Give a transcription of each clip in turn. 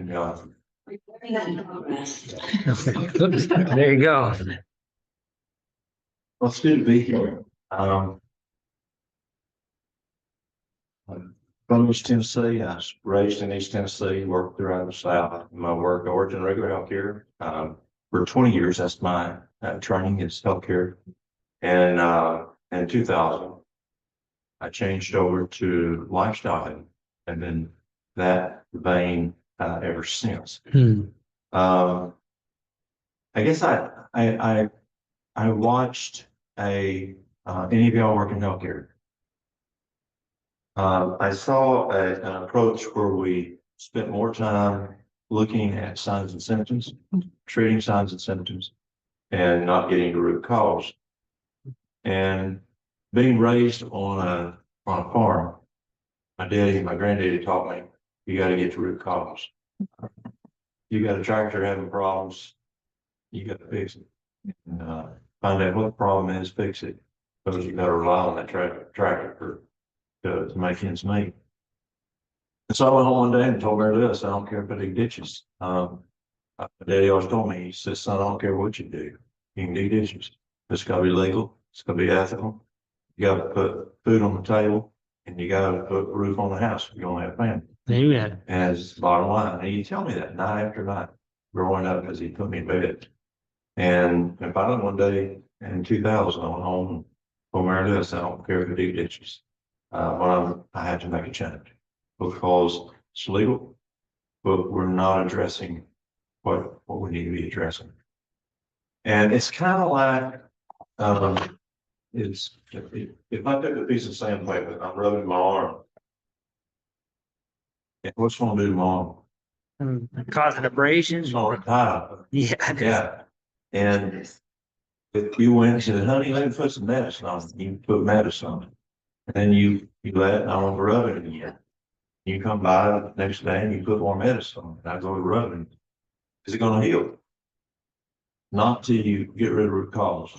Yeah. There you go. Well, it's good to be here. I'm from East Tennessee. I was raised in East Tennessee, worked throughout the South. My work origin regular healthcare. For 20 years, that's my training is healthcare. And in 2000, I changed over to lifestyle, and then that vein ever since. I guess I watched any of y'all work in healthcare. I saw an approach where we spent more time looking at signs and symptoms, treating signs and symptoms, and not getting to root cause. And being raised on a farm, my daddy and my granddaddy taught me you got to get to root cause. You got a tractor having problems, you got to fix it. And, find out what the problem is, fix it. Because you got to rely on that tractor to make ends meet. And so I went home one day and told her this: I don't care if I dig ditches. My daddy always told me, he says, son, I don't care what you do. You can dig ditches. It's got to be legal. It's got to be ethical. You got to put food on the table, and you got to put a roof on the house if you're going to have a family. Amen. As bottom line. And he'd tell me that night after night growing up as he put me in bed. And finally one day in 2000, I went home and told Mary Lewis, I don't care if I dig ditches. I had to make a change because it's legal, but we're not addressing what we need to be addressing. And it's kind of like, if I took a piece of sandpaper and I'm rubbing my arm, what's going to do to my arm? Causing abrasions. It's going to tie. Yeah. Yeah. And if you went and said, honey, let me put some medicine on it, you put medicine on it. And then you let it, and I want to rub it again. You come by the next day and you put more medicine on it. I go to rub it. Is it going to heal? Not till you get rid of root cause.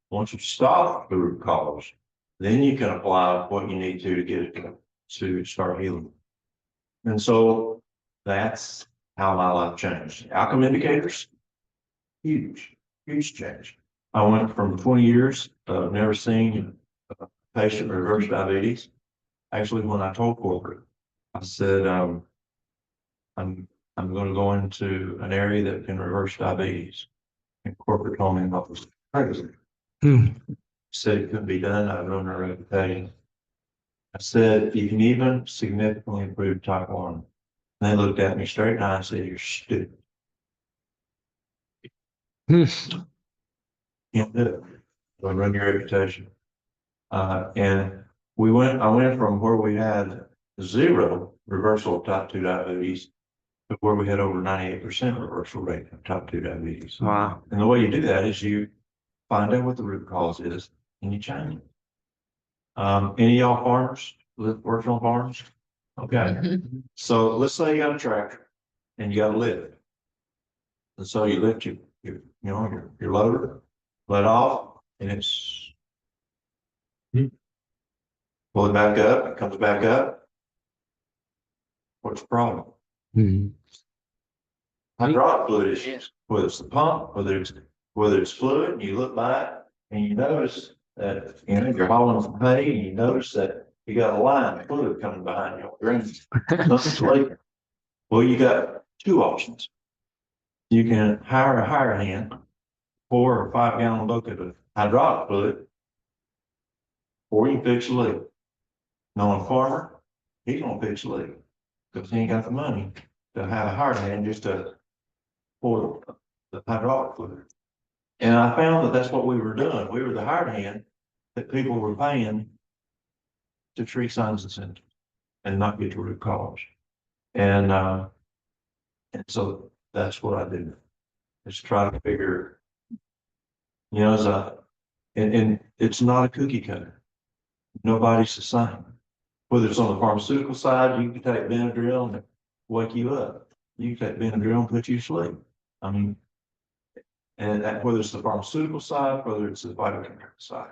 Once you stop the root cause, then you can apply what you need to get it to start healing. And so that's how my life changed. Outcome indicators, huge change. I went from 20 years of never seeing a patient with reverse diabetes. Actually, when I told corporate, I said, I'm going to go into an area that can reverse diabetes. And corporate told me what was crazy. Said it couldn't be done. I've known her reputation. I said, you can even significantly improve type 1. And they looked at me straight in the eye and said, you're stupid. Can't do it. Don't run your reputation. And I went from where we had 0 reversal of type 2 diabetes to where we had over 98% reversal rate of type 2 diabetes. Wow. And the way you do that is you find out what the root cause is and you change it. Any of y'all farmers working on farms? Okay. So let's say you got a tractor and you got a lift. And so you lift your loader, let off, and it's pull it back up, it comes back up. What's the problem? Hydraulic fluid issues, whether it's the pump, whether it's fluid, and you look by it and you notice that you're hauling some hay and you notice that you got a line of fluid coming behind you. Nothing's leaking. Well, you got 2 options. You can hire a hire hand, 4 or 5 gallon bucket of hydraulic fluid, or you can fix a leak. Knowing a farmer, he's gonna fix a leak because he ain't got the money to have a hire hand just to pour the hydraulic fluid. And I found that that's what we were doing. We were the hired hand that people were paying to treat signs and symptoms and not get to root cause. And so that's what I do. Is try to figure, and it's not a cookie cutter. Nobody's the same. Whether it's on the pharmaceutical side, you can take Benadryl and wake you up. You can take Benadryl and put you to sleep. I mean, and whether it's the pharmaceutical side, whether it's the vitamin side.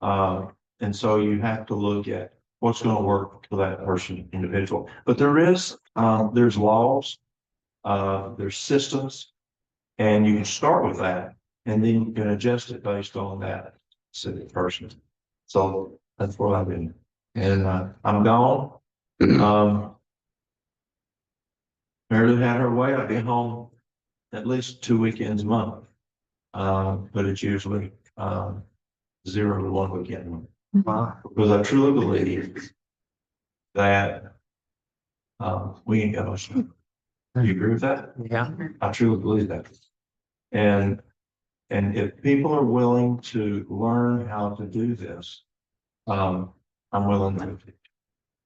And so you have to look at what's going to work for that person individual. But there's laws There's systems, and you can start with that, and then you can adjust it based on that specific person. So that's what I've been, and I'm gone. Meredith had her way. I've been home at least 2 weekends a month, but it's usually 0 to 1 weekend a month. Because I truly believe that we ain't got much time. Do you agree with that? Yeah. I truly believe that. And if people are willing to learn how to do this, I'm willing to,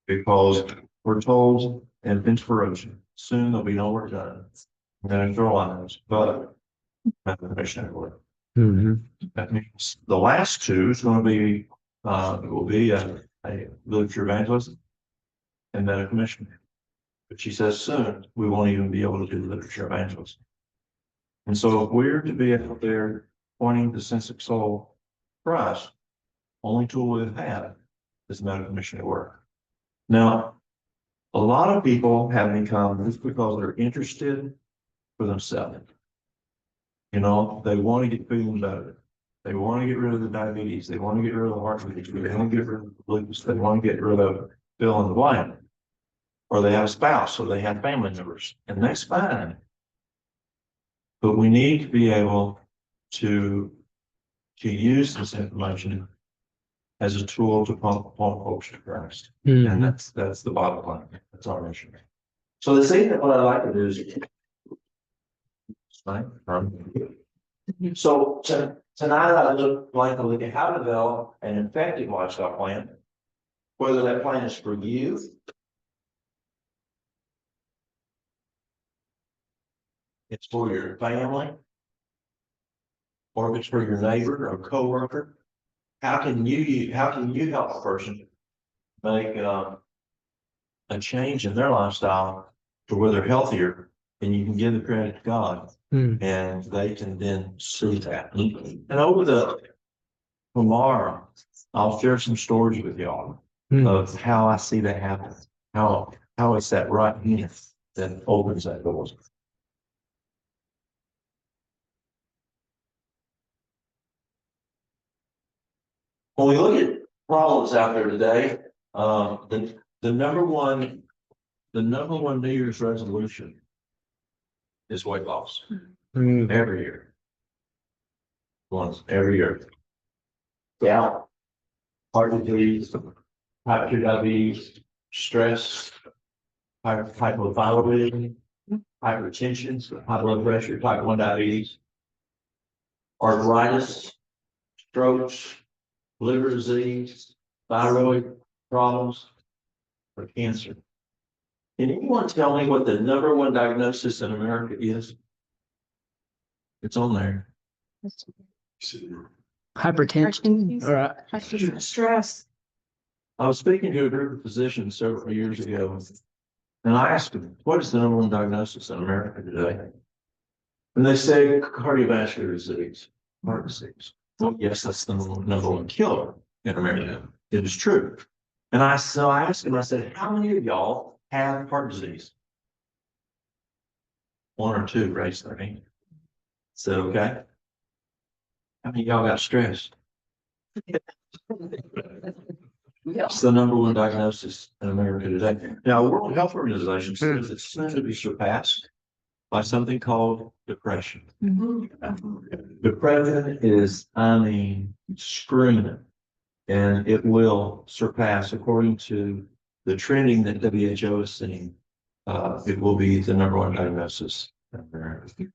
because we're told in inspiration, soon there'll be no work done. And it's all lines, but not the mission work. That means the last two is going to be, will be a literature evangelist and then a commissioner. But she says soon we won't even be able to do literature evangelism. And so if we're to be out there pointing the sense of soul Christ, only tool we've had is medical missionary work. Now, a lot of people have become just because they're interested for themselves. You know, they want to get feeling better. They want to get rid of the diabetes. They want to get rid of the heart disease. They want to get rid of the lupus. They want to get rid of fill in the blank. Or they have a spouse, or they have family members, and that's fine. But we need to be able to use this information as a tool to point folks to Christ. And that's the bottom line. That's our mission. So this evening, what I'd like to do is so tonight I like to look at how to develop an effective lifestyle plan, whether that plan is for you, it's for your family, or if it's for your neighbor or coworker. How can you help a person make a change in their lifestyle to where they're healthier, and you can give the credit to God, and they can then see that. And over tomorrow, I'll share some stories with y'all of how I see that happen. How it's that right hand that opens that door. When we look at problems out there today, the number one New Year's resolution is weight loss. Every year. Once every year. Gout, heart disease, type 2 diabetes, stress, hypothyroidism, hypertension, high blood pressure, type 1 diabetes, arthritis, strokes, liver disease, thyroid problems, or cancer. Can anyone tell me what the number one diagnosis in America is? It's on there. Hypertension or Stress. I was speaking to a group of physicians several years ago, and I asked them, what is the number one diagnosis in America today? And they say cardiovascular disease, heart disease. Well, yes, that's the number one killer in America. It is true. And I asked them, I said, how many of y'all have heart disease? 1 or 2 raised their hand. So, okay. How many of y'all got stress? It's the number one diagnosis in America today. Now, the World Health Organization says it's soon to be surpassed by something called depression. Depression is, screaming, and it will surpass, according to the trending that WHO is seeing, it will be the number one diagnosis in America.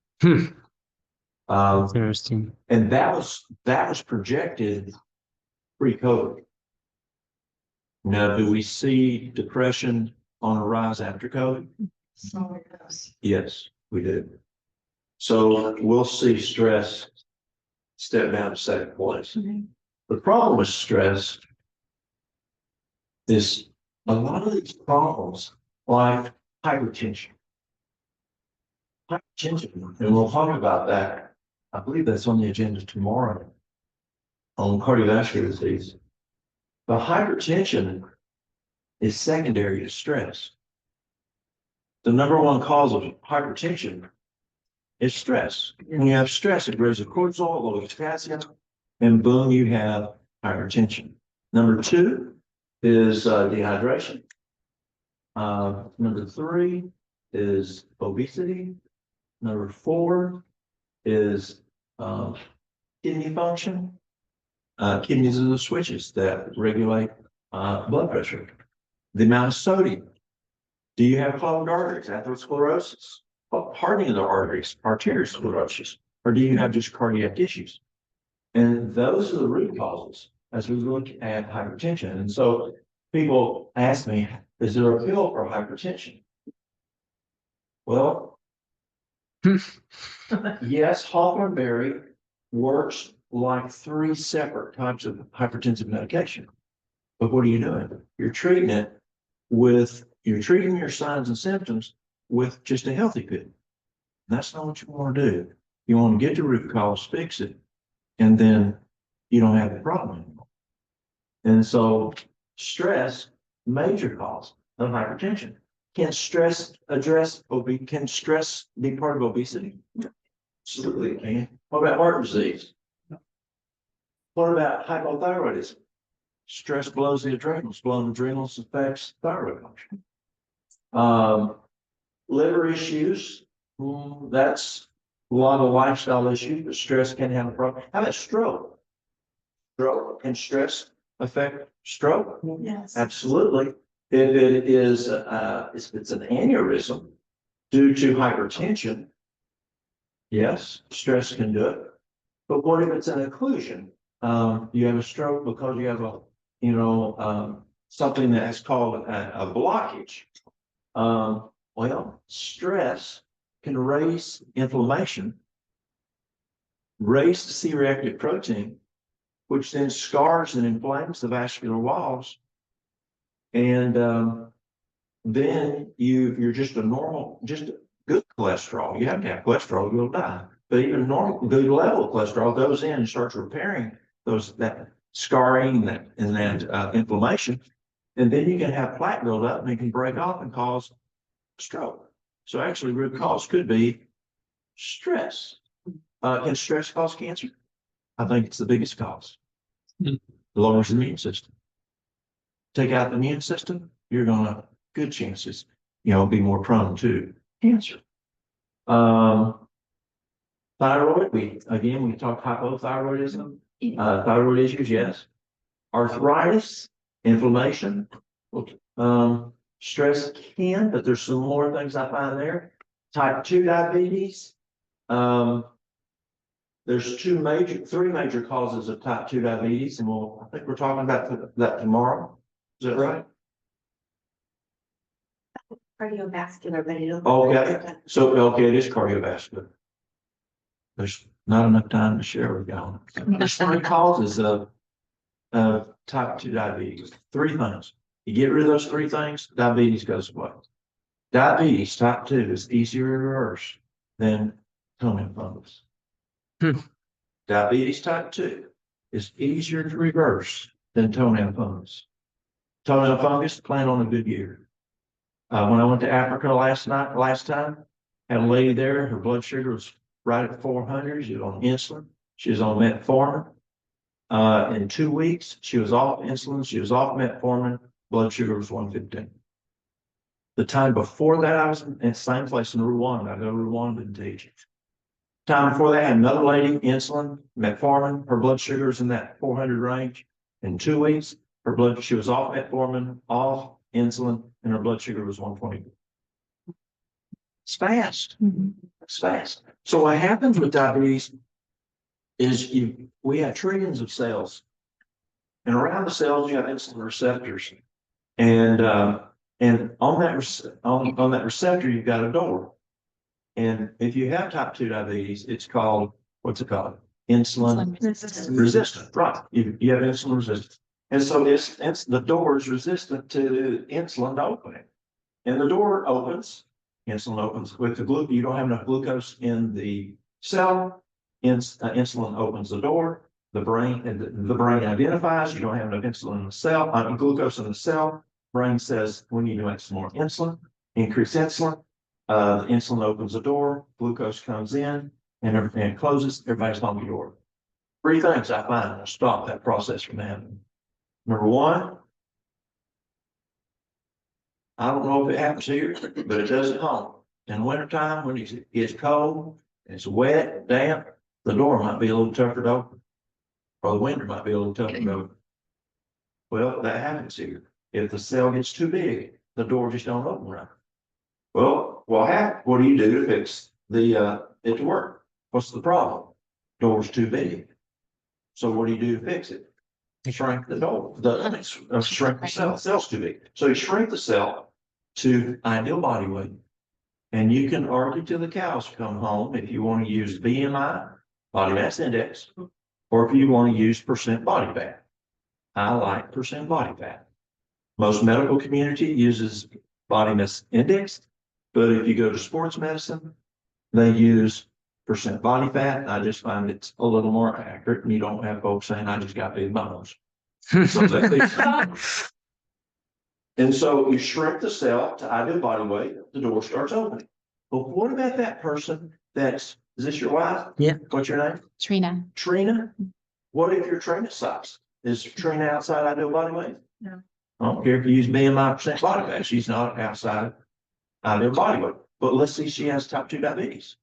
interesting. And that was projected pre-COVID. Now, do we see depression on a rise after COVID? Yes, we do. So we'll see stress step down to second place. The problem with stress is a lot of these problems, like hypertension. And we'll talk about that. I believe that's on the agenda tomorrow on cardiovascular disease. But hypertension is secondary to stress. the number one cause of hypertension is stress. When you have stress, it raises cortisol, lowers potassium, and boom, you have hypertension. Number two is dehydration. Number three is obesity. Number four is kidney function. Kidneys are the switches that regulate blood pressure. The amount of sodium. Do you have clogged arteries, atherosclerosis, hardening of the arteries, arteriosclerosis, or do you have just cardiac issues? And those are the root causes as we look at hypertension. And so people ask me, is there a pill for hypertension? Well, yes, Hawthorne berry works like 3 separate types of hypertensive medication. But what are you doing? You're treating your signs and symptoms with just a healthy pill. That's not what you want to do. You want to get the root cause, fix it, and then you don't have the problem anymore. And so stress, major cause of hypertension. Can stress be part of obesity? Absolutely it can. What about heart disease? What about hypothyroidism? Stress blows the adrenals. Blown adrenals affects thyroid function. Liver issues, that's a lot of lifestyle issues, but stress can have a problem. How about stroke? Stroke, can stress affect stroke? Yes. Absolutely. If it is, if it's an aneurysm due to hypertension, yes, stress can do it. But what if it's an occlusion? You have a stroke because you have something that's called a blockage. Well, stress can raise inflammation, raise the C-reactive protein, which then scars and inflames the vascular walls. And then you're just just good cholesterol. You have to have cholesterol, you'll die. But even normal, good level of cholesterol goes in and starts repairing that scarring and that inflammation. And then you can have plaque buildup and it can break off and cause stroke. So actually root cause could be stress. Can stress cause cancer? I think it's the biggest cause. Lowers the immune system. Take out the immune system, you're gonna good chances, be more prone to cancer. Thyroid, we talked hypothyroidism, thyroid issues, yes. Arthritis, inflammation, stress can, but there's some more things I find there. Type 2 diabetes. There's three major causes of type 2 diabetes, and I think we're talking about that tomorrow. Is that right? Cardiovascular, but it'll. Okay, so it is cardiovascular. There's not enough time to share with y'all. There's 3 causes of type 2 diabetes. 3 things. You get rid of those 3 things, diabetes goes away. Diabetes type 2 is easier to reverse than toenail fungus. Diabetes type 2 is easier to reverse than toenail fungus. Toenail fungus, plan on a good year. When I went to Africa last time, had a lady there, her blood sugar was right at 400. She was on insulin. She was on metformin. In 2 weeks, she was off insulin. She was off metformin. Blood sugar was 115. The time before that, I was in the same place in Rwanda. I go to Rwanda and teach. Time before that, I had another lady, insulin, metformin. Her blood sugar was in that 400 range. In 2 weeks, she was off metformin, off insulin, and her blood sugar was 120. It's fast. It's fast. So what happens with diabetes is we have trillions of cells, and around the cells you have insulin receptors, and on that receptor you've got a door. And if you have type 2 diabetes, it's called, what's it called? Insulin resistant. Right. You have insulin resistance. And so it's the door is resistant to insulin to open it. And the door opens, insulin opens with the glucose. You don't have enough glucose in the cell. Insulin opens the door. The brain identifies you don't have enough insulin in the cell, glucose in the cell. Brain says we need to make some more insulin, increase insulin. The insulin opens the door, glucose comes in, and everything closes, everybody's home door. Three things I find will stop that process from happening. Number one, I don't know if it happens here, but it does at home. In wintertime, when it's cold, and it's wet, and damp, the door might be a little tougher to open. Or the window might be a little tougher to open. Well, that happens here. If the cell gets too big, the door just don't open right. Well, what do you do to fix it to work? What's the problem? Door's too big. So what do you do to fix it? Shrink the door, shrink the cell, cell's too big. So you shrink the cell to ideal body weight. And you can argue till the cows come home if you want to use BMI, body mass index, or if you want to use percent body fat. I like percent body fat. Most medical community uses body mass index, but if you go to sports medicine, they use percent body fat. I just find it's a little more accurate, and you don't have folks saying, I just got big bones. And so you shrink the cell to ideal body weight, the door starts opening. But what about that person is this your wife? Yeah. What's your name? Trina. Trina? What if you're Trina's size? Is Trina outside ideal body weight? No. I don't care if you use BMI percent body fat, she's not outside ideal body weight. But let's see, she has type 2 diabetes.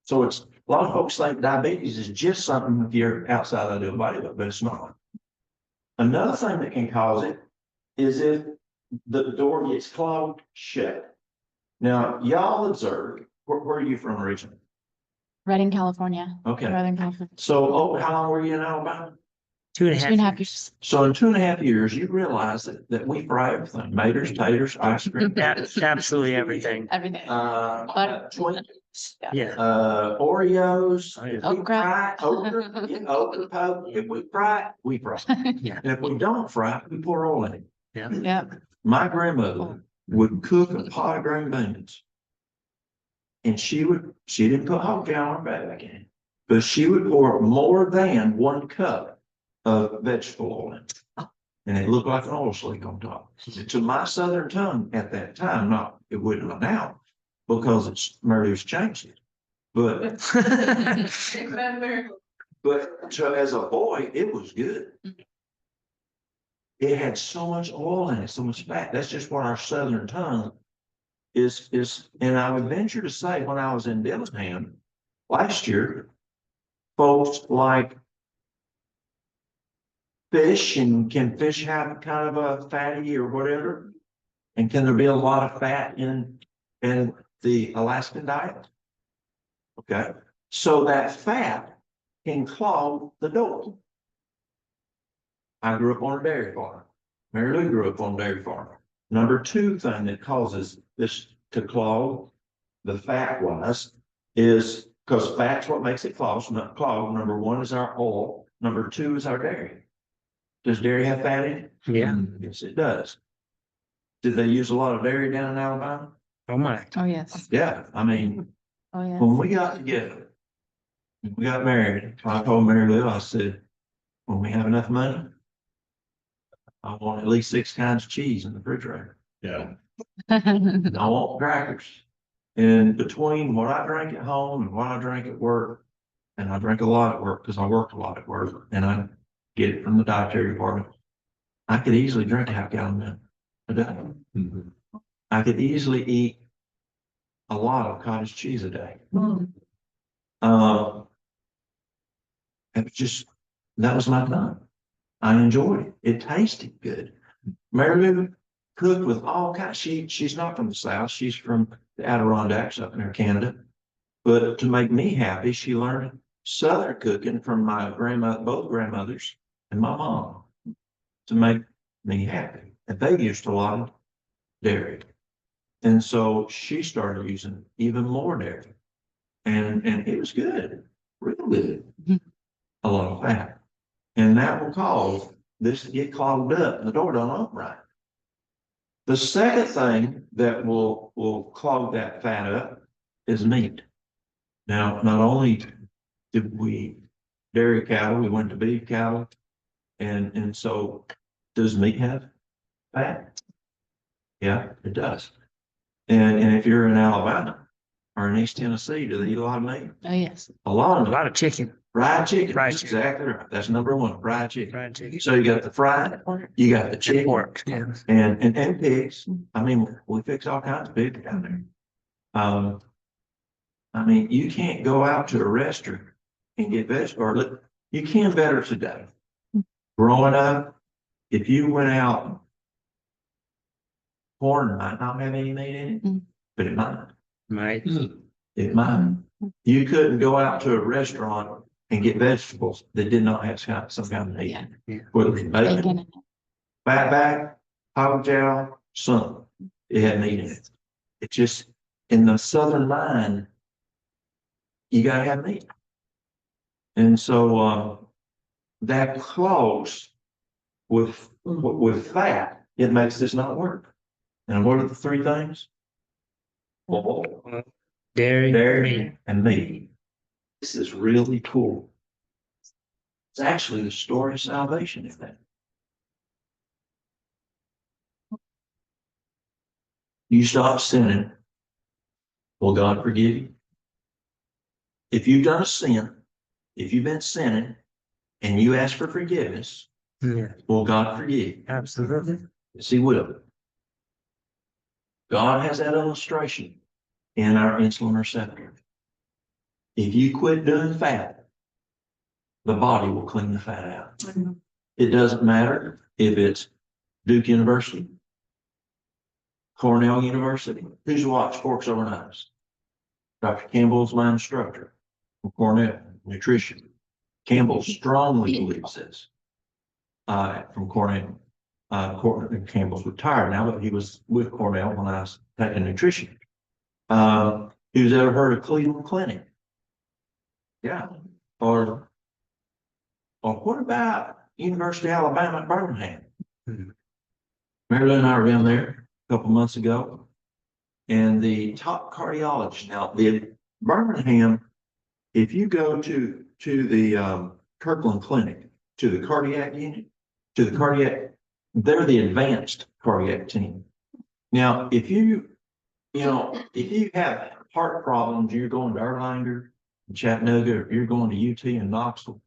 So a lot of folks think diabetes is just something if you're outside ideal body weight, but it's not. Another thing that can cause it is if the door gets clogged shut. Now, y'all observe, where are you from originally? Redding, California. Okay, Northern California. so how long were you in Alabama? 2.5 years. So in 2.5 years, you realize that we fry everything, maters, taters, ice cream. Absolutely everything. Everything. Twinkies, Yeah. Oreos. Oh, yeah. If we Okra. fry it, okra poke. If we fry it, we fry it. Yeah. And if we don't fry it, we pour oil in it. Yeah. Yeah. My grandmother would cook a pot of green beans. And she didn't put whole gallon back in, but she would pour more than 1 cup of vegetable oil in. And it looked like an oil slick on top. To my southern tongue at that time, it wouldn't now, because Mary's changed it. But so as a boy, it was good. It had so much oil in it, so much fat. That's just what our southern tongue is. And I would venture to say, when I was in Dillingham last year, folks like fish, and can fish have kind of a fatty or whatever? And can there be a lot of fat in the Alaskan diet? Okay, so that fat can clog the door. I grew up on a dairy farm. Mary Lou grew up on a dairy farm. Number 2 thing that causes this to clog, the fat wise, is because fat's what makes it clog. Number 1 is our oil. Number 2 is our dairy. Does dairy have fat in it? Yeah. Yes, it does. Did they use a lot of dairy down in Alabama? Oh, my. Oh, yes. Yeah, I mean, Oh, yes. when we got together, when we got married, I told Mary Lou, I said, when we have enough money, I want at least 6 kinds of cheese in the refrigerator. Yeah. I want crackers. And between what I drank at home and what I drank at work, and I drank a lot at work because I worked a lot at work, and I get it from the dietary department, I could easily drink a half gallon a day. Mm-hmm. I could easily eat a lot of cottage cheese a day. It was just, that was my time. I enjoyed it. It tasted good. Mary Lou cooked with all kinds. She's not from the South. She's from the Adirondacks up near Canada. But to make me happy, she learned Southern cooking from my both grandmothers and my mom to make me happy. And they used a lot of dairy. And so she started using even more dairy. And it was good, real good. A lot of fat. And that will cause this to get clogged up and the door don't open right. The second thing that will clog that fat up is meat. Now, not only did we dairy cattle, we went to beef cattle. And so does meat have fat? Yeah, it does. And if you're in Alabama, or in East Tennessee, do they eat a lot of meat? Oh, yes. A lot A of it. lot of chicken, Fried chicken. Fried That's chicken. exactly right. That's number one, fried chicken. fried chicken, So you got the fried, you got the and chicken pork, yeah. and pigs. I mean, we fix all kinds of pigs down there. I mean, you can't go out to a restaurant and get vegetables. Or you can better today. Growing up, if you went out, corn might not have any meat in it, Mm. but it might. Right. It might. You couldn't go out to a restaurant and get vegetables that did not have some kind of meat. Yeah. Yeah. Whether it's bacon, Bacon. fatback, hog jowl, some, it had meat in it. It's just in the southern mind, you gotta have meat. And so, that close with fat, it makes this not work. And what are the three things? Oil, Dairy, dairy, meat. and meat. This is really cool. It's actually the story of salvation, if that. You stop sinning, will God forgive you? If you've done a sin, if you've been sinning and you ask for forgiveness, Yeah, will God forgive you? absolutely. Yes, He will. God has that illustration in our insulin receptor. If you quit doing fat, the body will clean the fat out. It doesn't matter if it's Duke University, Cornell University. Who's watched Forks Over Knives? Dr. Campbell's my instructor from Cornell Nutrition. Campbell strongly believes this. From Cornell. Campbell's retired now, but he was with Cornell when I was taking nutrition. Who's ever heard of Cleveland Clinic? Yeah. Or what about University of Alabama at Birmingham? Mhm. Marilyn and I were down there a couple months ago, and the top cardiologist. Now, the Birmingham, if you go to the Kirkland Clinic, to the cardiac unit, they're the advanced cardiac team. Now, if you have heart problems, you're going to Erlanger, Chattanooga, or you're going to UT and Knoxville,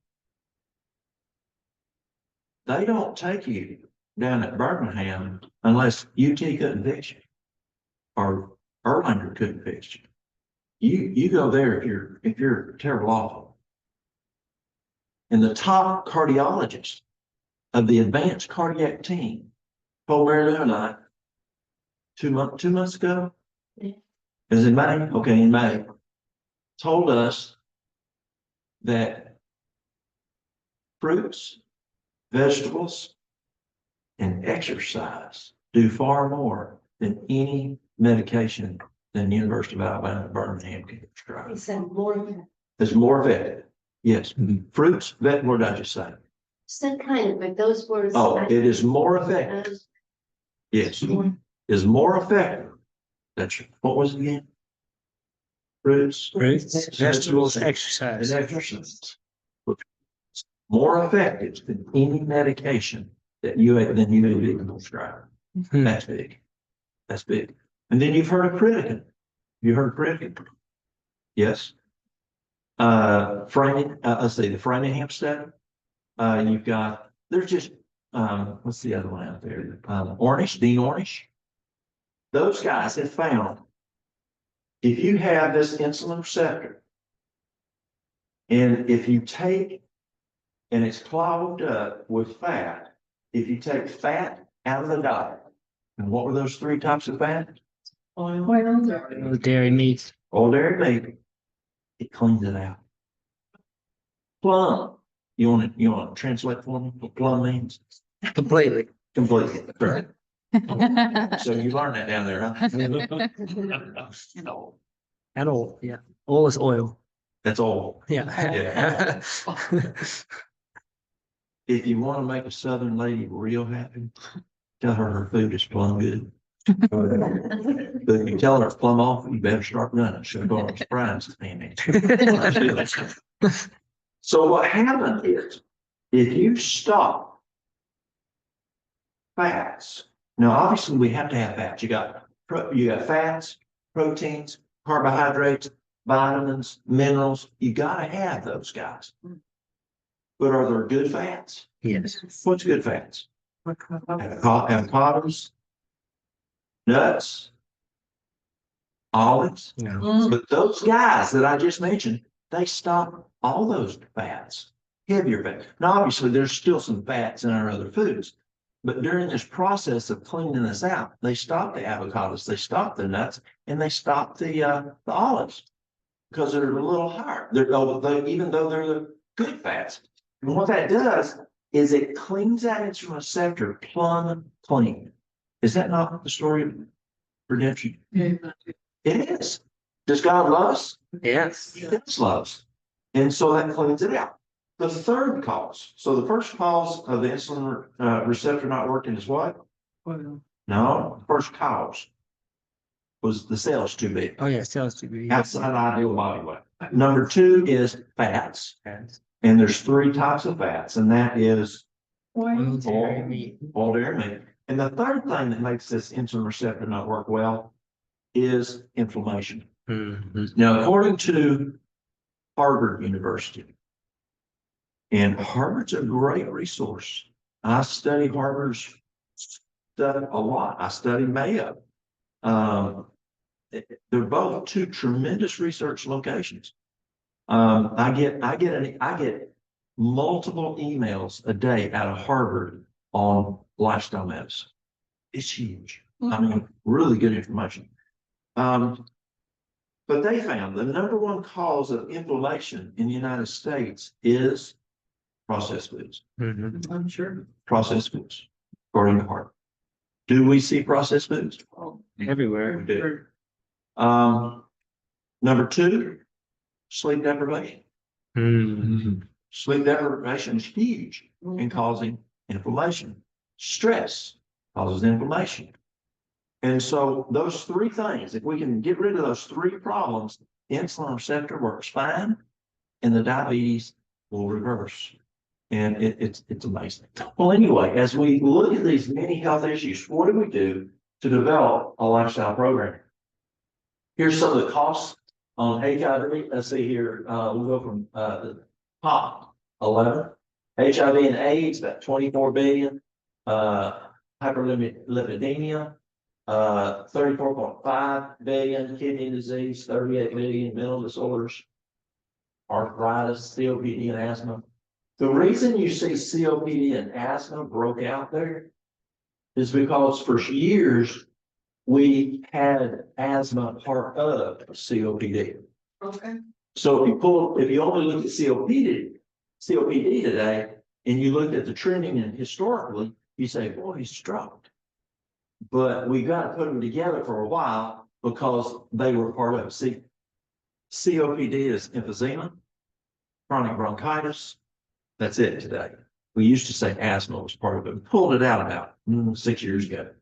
they don't take you down at Birmingham unless UT couldn't fix you or Erlanger couldn't fix you. You go there if you're terrible awful. And the top cardiologist of the advanced cardiac team told Mary Lou and I 2 months ago. Is it May? Okay, in May, told us that fruits, vegetables, and exercise do far more than any medication than the University of Alabama at Birmingham can prescribe. He said more. It's more effective. Yes, fruits, what did I just say? Said kind of, but those words. Oh, it is more effective. Yes, is more effective. That's, what was it again? Fruits, Vegetables, and exercise. exercise. More effective than any medication than you can prescribe. Hmm. That's big. That's big. And then you've heard of Pritikin. You heard of Pritikin? Yes. Let's see, the Framingham study. You've got, there's just, what's the other one out there? Dean Ornish. Those guys have found if you have this insulin receptor and if you take, and it's clogged up with fat, if you take fat out of the diet, and what were those three types of fat? Oil, dairy, meats. Oil, dairy, meat. It cleans it out. Plum. You want to translate for me what plum means? Completely. Completely. Correct. So you learned that down there, huh? And oil, yeah. Oil is oil. That's all. Yeah. If you want to make a Southern lady real happy, tell her food is plum good. But if you tell her it's plum off, you better start running. She'll go on surprise. So what happened is, if you stop fats, now obviously we have to have fats. You got fats, proteins, carbohydrates, vitamins, minerals. You gotta have those guys. But are there good fats? Yes. What's good fats? Avocados, nuts, olives. No. But those guys that I just mentioned, they stop all those fats, heavier fat. Now, obviously, there's still some fats in our other foods. But during this process of cleaning this out, they stop the avocados, they stop the nuts, and they stop the olives because they're a little higher. Even though they're the good fats. And what that does is it cleans that insulin receptor plumb clean. Is that not the story of redemption? It is. Does God love us? Yes. He does love us. And so that cleans it out. The third cause. So the first cause of the insulin receptor not working is what? No, the first cause was the cells too big. Oh, yeah, cells to be. Outside ideal body weight. Number two is fats. And there's three types of fats, and that is Oil, dairy, meat. oil, dairy, meat. And the third thing that makes this insulin receptor not work well is inflammation. Mhm. Now, according to Harvard University, and Harvard's a great resource. I study Harvard's stuff a lot. I study Mayo. They're both two tremendous research locations. I get multiple emails a day out of Harvard on lifestyle medicine. It's huge. I mean, really good information. But they found the number one cause of inflammation in the United States is processed foods. Mhm. I'm sure. Processed foods, according to Harvard. Do we see processed foods? Everywhere. We do. Number two, sleep deprivation. Mhm. Sleep deprivation is huge in causing inflammation. Stress causes inflammation. And so those three things, if we can get rid of those three problems, the insulin receptor works fine and the diabetes will reverse. And it's amazing. Well, anyway, as we look at these many health issues, what do we do to develop a lifestyle program? Here's some of the costs on HIV. Let's see here. We'll go from the top 11. HIV and AIDS, about 24 billion. Hyperlipidemia, 34.5 billion. Kidney disease, 38 billion. Mental disorders, arthritis, COPD, and asthma. The reason you see COPD and asthma broke out there is because for years we had asthma part of COPD. Okay. So if you only look at COPD today, and you looked at the trending and historically, you say, boy, he's struck. But we got to put them together for a while because they were part of it. See, COPD is emphysema, chronic bronchitis. That's it today. We used to say asthma was part of it. We pulled it out about 6 years ago.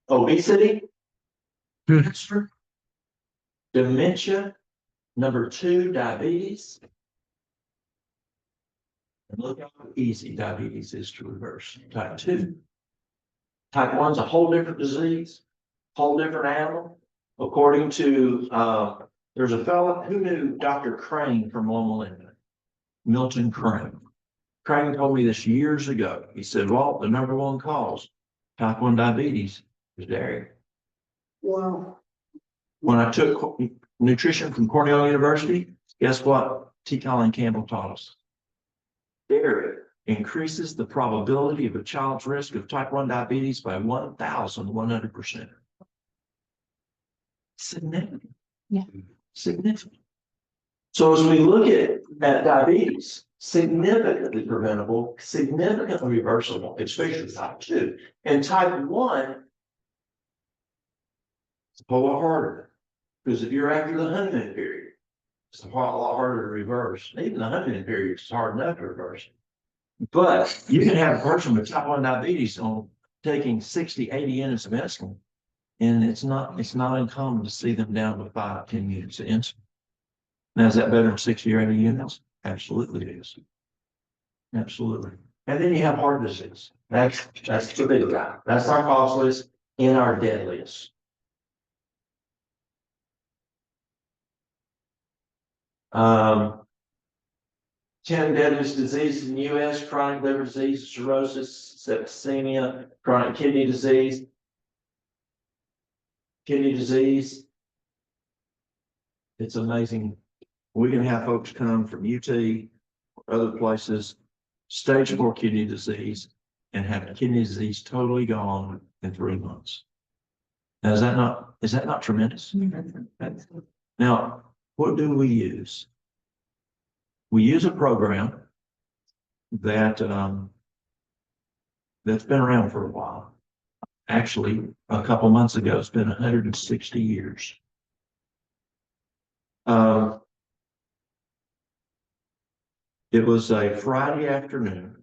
Obesity, cancer, dementia, number two, diabetes. And look how easy diabetes is to reverse. Type 2. Type 1's a whole different disease, whole different animal. According to, there's a fellow who knew Dr. Crane from Loma Linda, Milton Crane. Crane told me this years ago. He said, Walt, the number one cause type 1 diabetes is dairy. Wow. When I took nutrition from Cornell University, guess what T. Colin Campbell taught us? Dairy increases the probability of a child's risk of type 1 diabetes by 1,100%. Significant. Yeah. Significant. So as we look at diabetes, significantly preventable, significantly reversible, especially type 2. And type 1, it's a whole lot harder. Because if you're after the honeymoon period, it's a lot harder to reverse. Even the honeymoon period is hard enough to reverse. But you can have a person with type 1 diabetes on taking 60, 80 units of insulin, and it's not uncommon to see them down to 5, 10 units of insulin. Now, is that better than 60 or 80 units? Absolutely it is. Absolutely. And then you have heart disease. That's the big guy. That's our costliest and our deadliest. Um, 10 deadliest diseases in the US: chronic liver disease, cirrhosis, septicemia, chronic kidney disease. It's amazing. We can have folks come from UT, other places, stage 4 kidney disease, and have kidney disease totally gone in 3 months. Now, is that not tremendous? Now, what do we use? We use a program that that's been around for a while. Actually, a couple months ago, it's been 160 years. It was a Friday afternoon.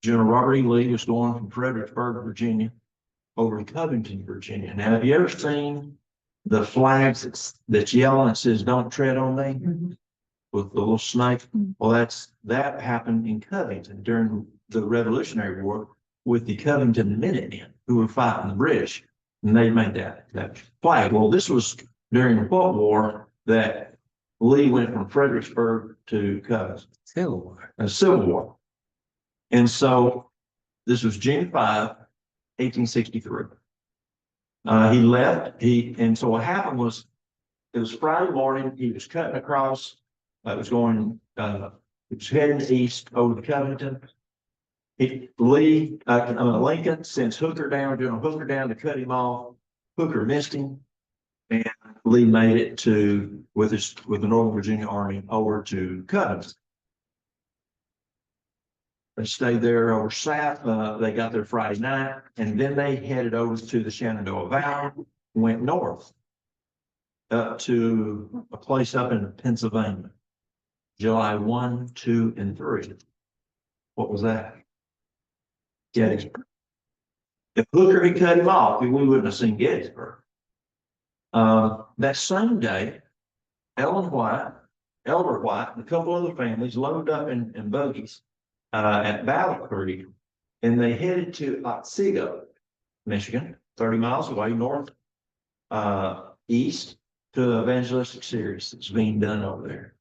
General Robert E. Lee was going from Fredericksburg, Virginia, over to Covington, Virginia. Now, have you ever seen the flags that's yellow and says "Don't tread on me" with the little snake? Well, that happened in Covington during the Revolutionary War with the Covington Minutemen who were fighting the British, and they made that flag. Well, this was during the World War that Lee went from Fredericksburg to Covington. A Civil War. And so this was June 5, 1863. He left. And so what happened was, it was Friday morning. He was cutting across. It was heading east over to Covington. Lincoln sends Hooker down, doing a Hooker down to cut him off. Hooker missed him, and Lee made it with the Northern Virginia Army over to Covington. They stayed there over Saturday. They got there Friday night, and then they headed over to the Shenandoah Valley, went north up to a place up in Pennsylvania, July 1, 2, and 3. What was that? Gettysburg. If Hooker had cut him off, we wouldn't have seen Gettysburg. That same day, Elder White, and a couple other families loaded up in buggies at Battle Creek, and they headed to Otsego, Michigan, 30 miles away north, east, to the evangelistic series that's being done over there.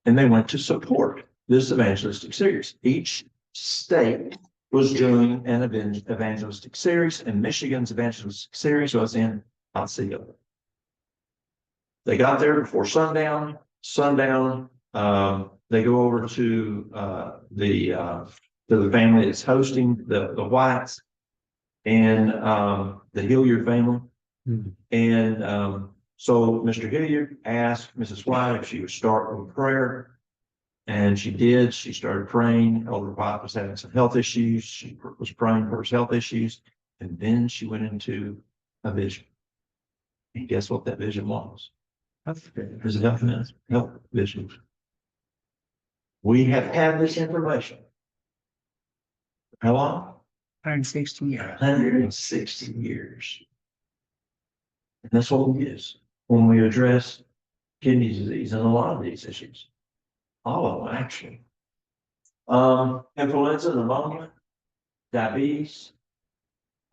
And they went to support this evangelistic series. Each state was doing an evangelistic series, and Michigan's evangelistic series was in Otsego. They got there before sundown. They go over to the family that's hosting the Whites and the Hilliard family. And so Mr. Hilliard asked Mrs. White if she would start with prayer. And she did. She started praying. Elder White was having some health issues. She was praying for his health issues. And then she went into a vision. And guess what that vision was? It was a health vision. We have had this information. How long? 160 years. 160 years. And that's what we use when we address kidney disease and a lot of these issues. All of them, actually. Influenza, pneumonia, diabetes,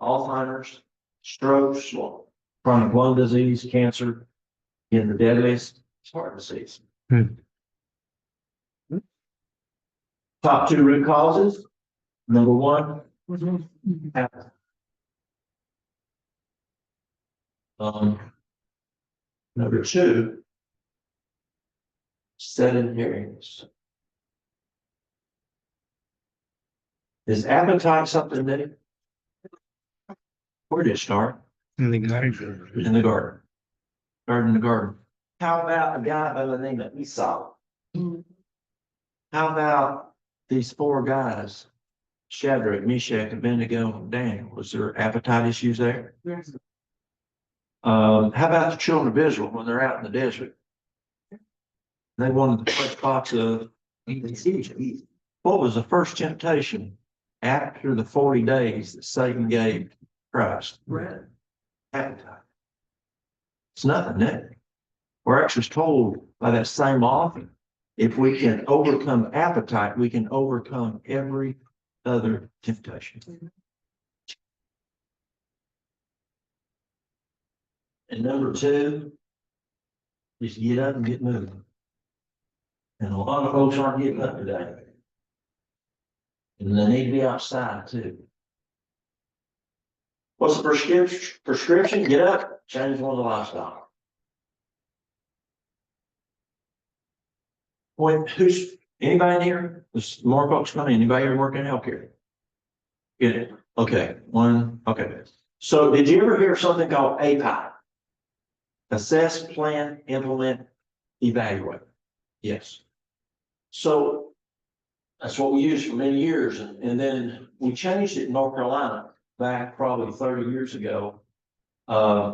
Alzheimer's, strokes, chronic lung disease, cancer, and the deadliest is heart disease. Top 2 root causes. Number 1, number 2, sedentariness. Is appetite something new? Where did it start? In the garden. In the garden. Started in the garden. How about a guy by the name of Esau? How about these 4 guys, Shadrach, Meshach, Abednego, and Daniel? Was there appetite issues there? Yes. How about the children of Israel when they're out in the desert? They wanted the first box of Egypt. What was the first temptation after the 40 days that Satan gave Christ? Bread. Appetite. It's nothing new. We're actually told by that same author, if we can overcome appetite, we can overcome every other temptation. And number 2 is get up and get moving. And a lot of folks aren't getting up today. And they need to be outside too. What's the prescription? Get up, change one's lifestyle. When, anybody in here? There's more folks coming. Anybody ever work in healthcare? Get it? Okay, okay. So did you ever hear of something called API? Assess, plan, implement, evaluate. Yes. So that's what we used for many years. And then we changed it in North Carolina back probably 30 years ago.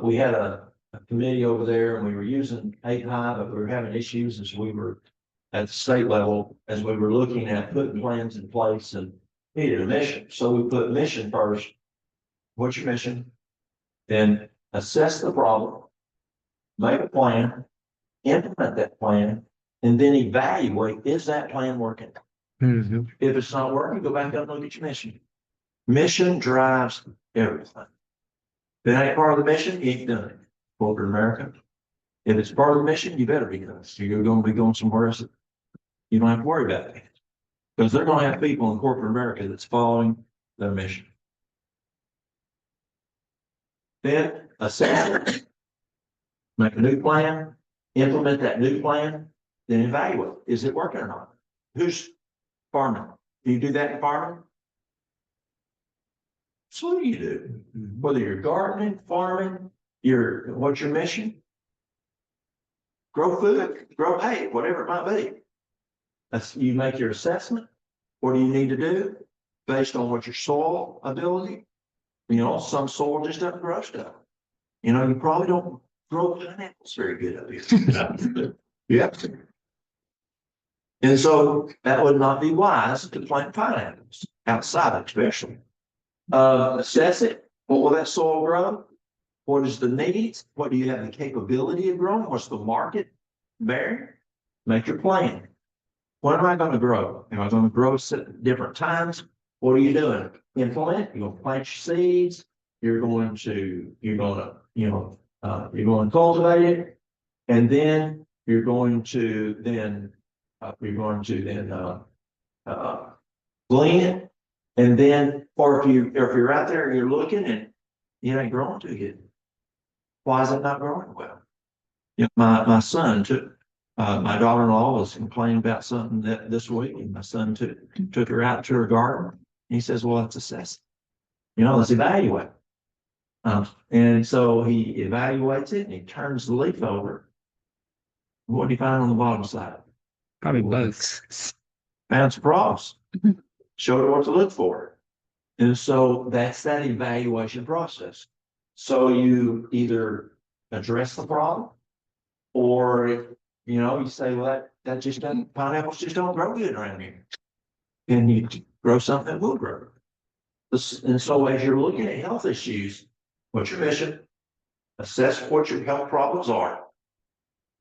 We had a committee over there and we were using API, but we were having issues as we were at the state level, as we were looking at putting plans in place and needed a mission. So we put mission first. What's your mission? Then assess the problem, make a plan, implement that plan, and then evaluate, is that plan working? Mm-hmm. If it's not working, go back up and look at your mission. Mission drives everything. If it ain't part of the mission, you ain't done it. Corporate America. If it's part of the mission, you better be done. So you're going to be going somewhere else. You don't have to worry about it. Because they're going to have people in corporate America that's following their mission. Then assess it. Make a new plan, implement that new plan, then evaluate. Is it working or not? Who's farming? Do you do that in farming? Absolutely you do. Whether you're gardening, farming, what's your mission? Grow food, grow hay, whatever it might be. You make your assessment. What do you need to do based on what your soil ability? Some soil just doesn't grow stuff. You probably don't grow pineapples very good up here. Yeah. And so that would not be wise to plant pineapples outside, especially. Assess it. What will that soil grow? What is the needs? What do you have the capability of growing? What's the market bearing? Make your plan. What am I going to grow? Am I going to grow at different times? What are you doing? Implement. You're going to plant your seeds. You're going to cultivate it, and then you're going to glean it, and then, or if you're out there and you're looking and it ain't growing too good, why is it not growing well? My son took my daughter-in-law was complaining about something this week, and my son took her out to her garden. And he says, "Well, let's assess it. Let's evaluate." And so he evaluates it and he turns the leaf over. What do you find on the bottom side? Probably bugs. Found some problems. Showed her what to look for. And so that's that evaluation process. So you either address the problem or, you say, well, that just doesn't, pineapples just don't grow good around here. And you grow something that will grow. And so as you're looking at health issues, what's your mission? Assess what your health problems are.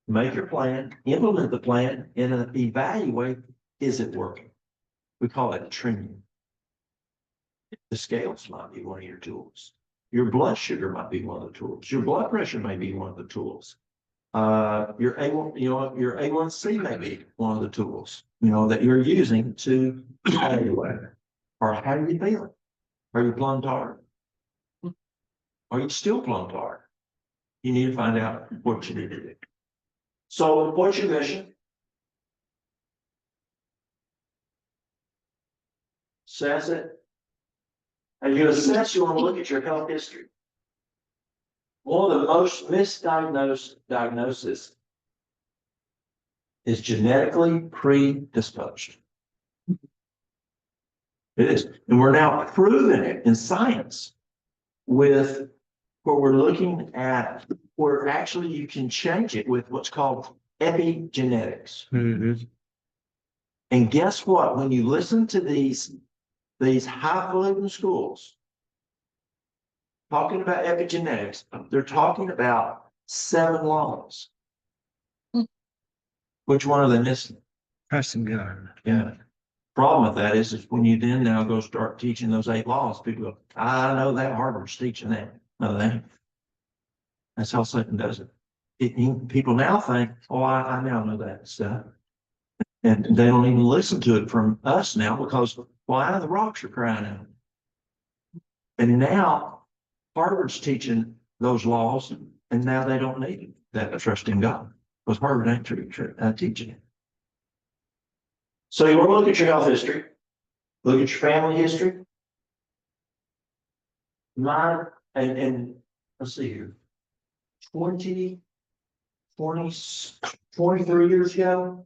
Make your plan, implement the plan, and evaluate, is it working? We call it trimming. The scales might be one of your tools. Your blood sugar might be one of the tools. Your blood pressure may be one of the tools. Your A1C may be one of the tools, that you're using to evaluate. Or how are you feeling? Are you plumb tired? Are you still plumb tired? You need to find out what you need to do. So what's your mission? Assess it. As you assess, you want to look at your health history. One of the most misdiagnosed diagnoses is genetically predisposed. It is. And we're now proving it in science with where we're looking at where actually you can change it with what's called epigenetics. Mm-hmm. And guess what? When you listen to these highfalutin schools talking about epigenetics, they're talking about 7 laws. Which one are they missing? Trust in God. Yeah. Problem with that is when you then now go start teaching those 8 laws, people go, I know that Harvard's teaching that. No, they ain't. That's how Satan does it. People now think, oh, I now know that stuff. And they don't even listen to it from us now because why? The rocks are crying out. And now Harvard's teaching those laws, and now they don't need that trust in God because Harvard ain't teaching it. So you want to look at your health history, look at your family history. Mine, and let's see here, 20, 23 years ago,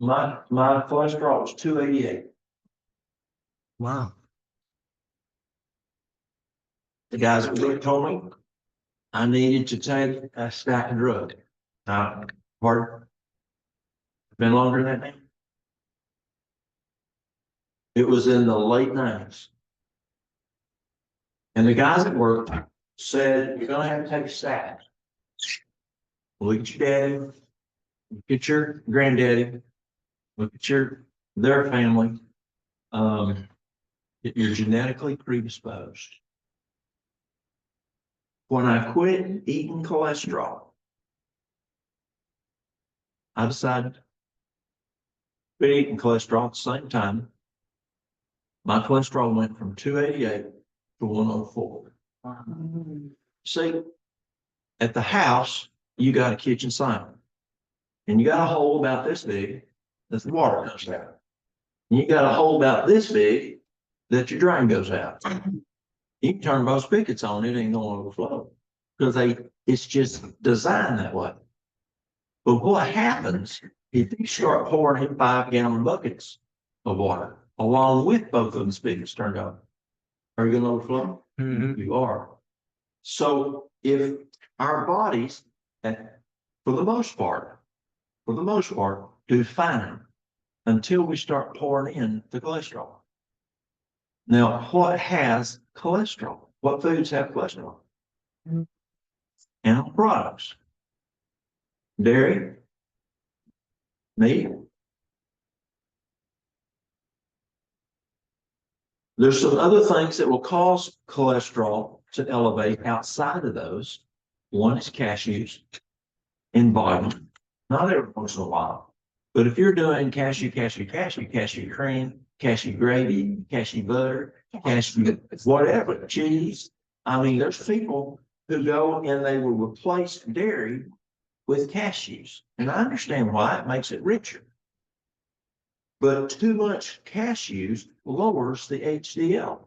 my cholesterol was 288. Wow. The guys at Walt told me I needed to take a statin drug. Pardon? Been longer than that now? It was in the late 90s. And the guys at work said, you're gonna have to take a statin. Look at your daddy, look at your granddaddy, look at their family. You're genetically predisposed. When I quit eating cholesterol, I decided to quit eating cholesterol at the same time. My cholesterol went from 288 to 104. See, at the house, you got a kitchen sink. And you got a hole about this big that the water comes out. And you got a hole about this big that your drain goes out. You can turn both spigots on, it ain't gonna overflow. Because it's just designed that way. But what happens if you start pouring in 5-gallon buckets of water along with both of them spigots turned on? Are you gonna overflow? Mm-hmm. You are. So if our bodies, for the most part, do fine until we start pouring in the cholesterol. Now, what has cholesterol? What foods have cholesterol? Animal products. Dairy, meat. There's some other things that will cause cholesterol to elevate outside of those. One is cashews in volume, not every once in a while. But if you're doing cashew cream, cashew gravy, cashew butter, cashew whatever, cheese. I mean, there's people who go and they will replace dairy with cashews. And I understand why, it makes it richer. But too much cashews lowers the HDL.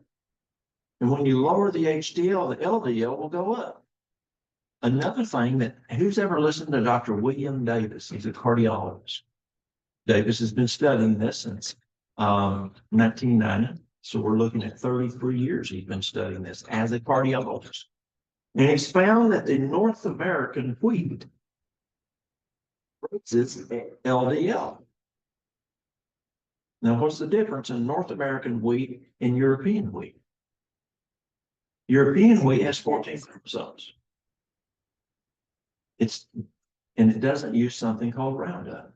And when you lower the HDL, the LDL will go up. Another thing that, who's ever listened to Dr. William Davis? He's a cardiologist. Davis has been studying this since 1990. So we're looking at 33 years he's been studying this as a cardiologist. And he's found that the North American wheat raises LDL. Now, what's the difference in North American wheat and European wheat? European wheat has 14 chromosomes. And it doesn't use something called Roundup.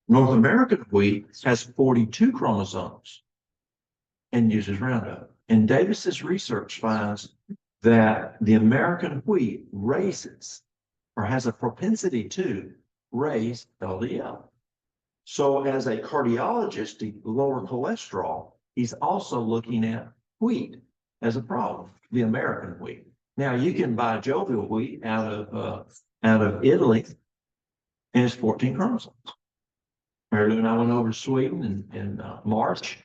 North American wheat has 42 chromosomes and uses Roundup. And Davis's research finds that the American wheat raises or has a propensity to raise LDL. So as a cardiologist to lower cholesterol, he's also looking at wheat as a problem, the American wheat. Now you can buy jovial wheat out of Italy, and it's 14 chromosomes. Mary Lou and I went over to Sweden in March,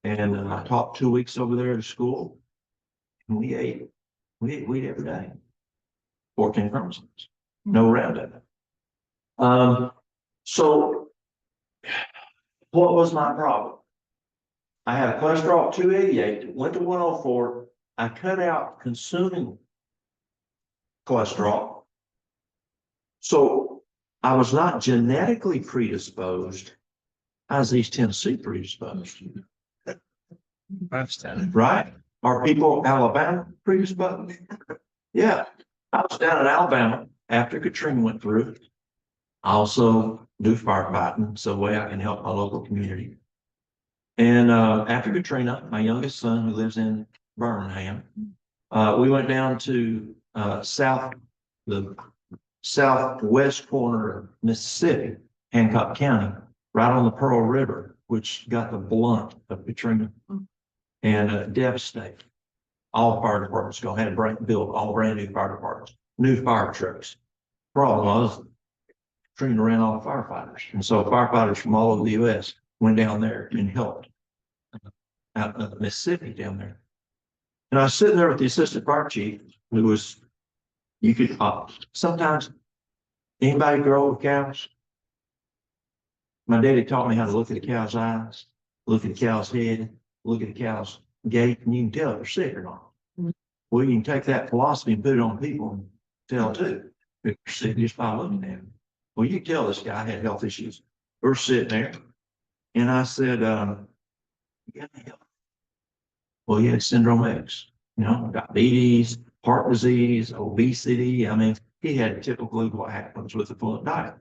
and I taught 2 weeks over there at school, and we ate wheat every day. 14 chromosomes, no Roundup. So what was my problem? I had a cholesterol of 288, went to 104. I cut out consuming cholesterol. So I was not genetically predisposed. I was East Tennessee predisposed. Right? Are people Alabama predisposed? Yeah. I was down in Alabama after Katrina went through. I also do firefighting, so way I can help my local community. And after Katrina, my youngest son, who lives in Birmingham, we went down to the southwest corner of Mississippi, Hancock County, right on the Pearl River, which got the blunt of Katrina and devastated. All fire departments gonna have built all brand new fire departments, new fire trucks. Problem was, Katrina ran all the firefighters, and so firefighters from all over the U.S. went down there and helped out of Mississippi down there. And I was sitting there with the assistant fire chief, who was, you could, sometimes, anybody grow with cows? My daddy taught me how to look at a cow's eyes, look at a cow's head, look at a cow's gait, and you can tell if they're sick or not. Well, you can take that philosophy and put it on people and tell too, if they're sick just by looking at them. Well, you can tell this guy had health issues. We're sitting there, and I said, "Yeah, well, he had syndrome X, diabetes, heart disease, obesity. I mean, he had typically what happens with a fluent diet."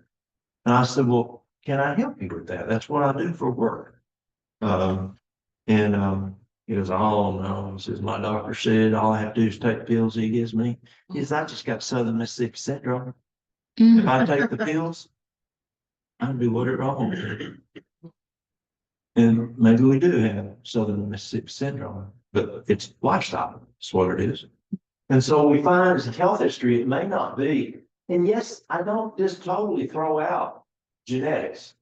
And I said, "Well, can I help you with that? That's what I do for work." He goes, "Oh no," he says, "my doctor said all I have to do is take the pills he gives me." He says, "I just got Southern Mississippi syndrome. If I take the pills, I'll do whatever I want to do." And maybe we do have Southern Mississippi syndrome, but it's lifestyle. That's what it is. And so we find as a health history, it may not be. And yes, I don't just totally throw out genetics,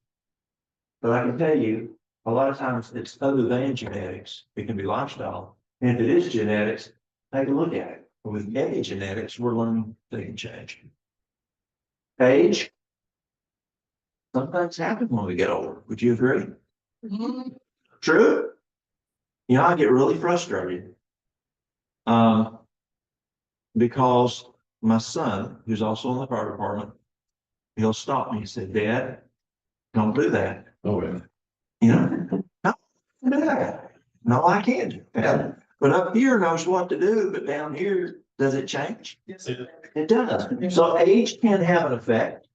but I can tell you, a lot of times it's other than genetics. It can be lifestyle. And if it is genetics, take a look at it. With epigenetics, we're learning they can change. Age, some things happen when we get older. Would you agree? True. I get really frustrated. Because my son, who's also in the fire department, he'll stop me and say, "Dad, don't do that." Oh, yeah. No, don't do that. No, I can't do that. But up here knows what to do, but down here, does it change? Yes. It does. So age can have an effect.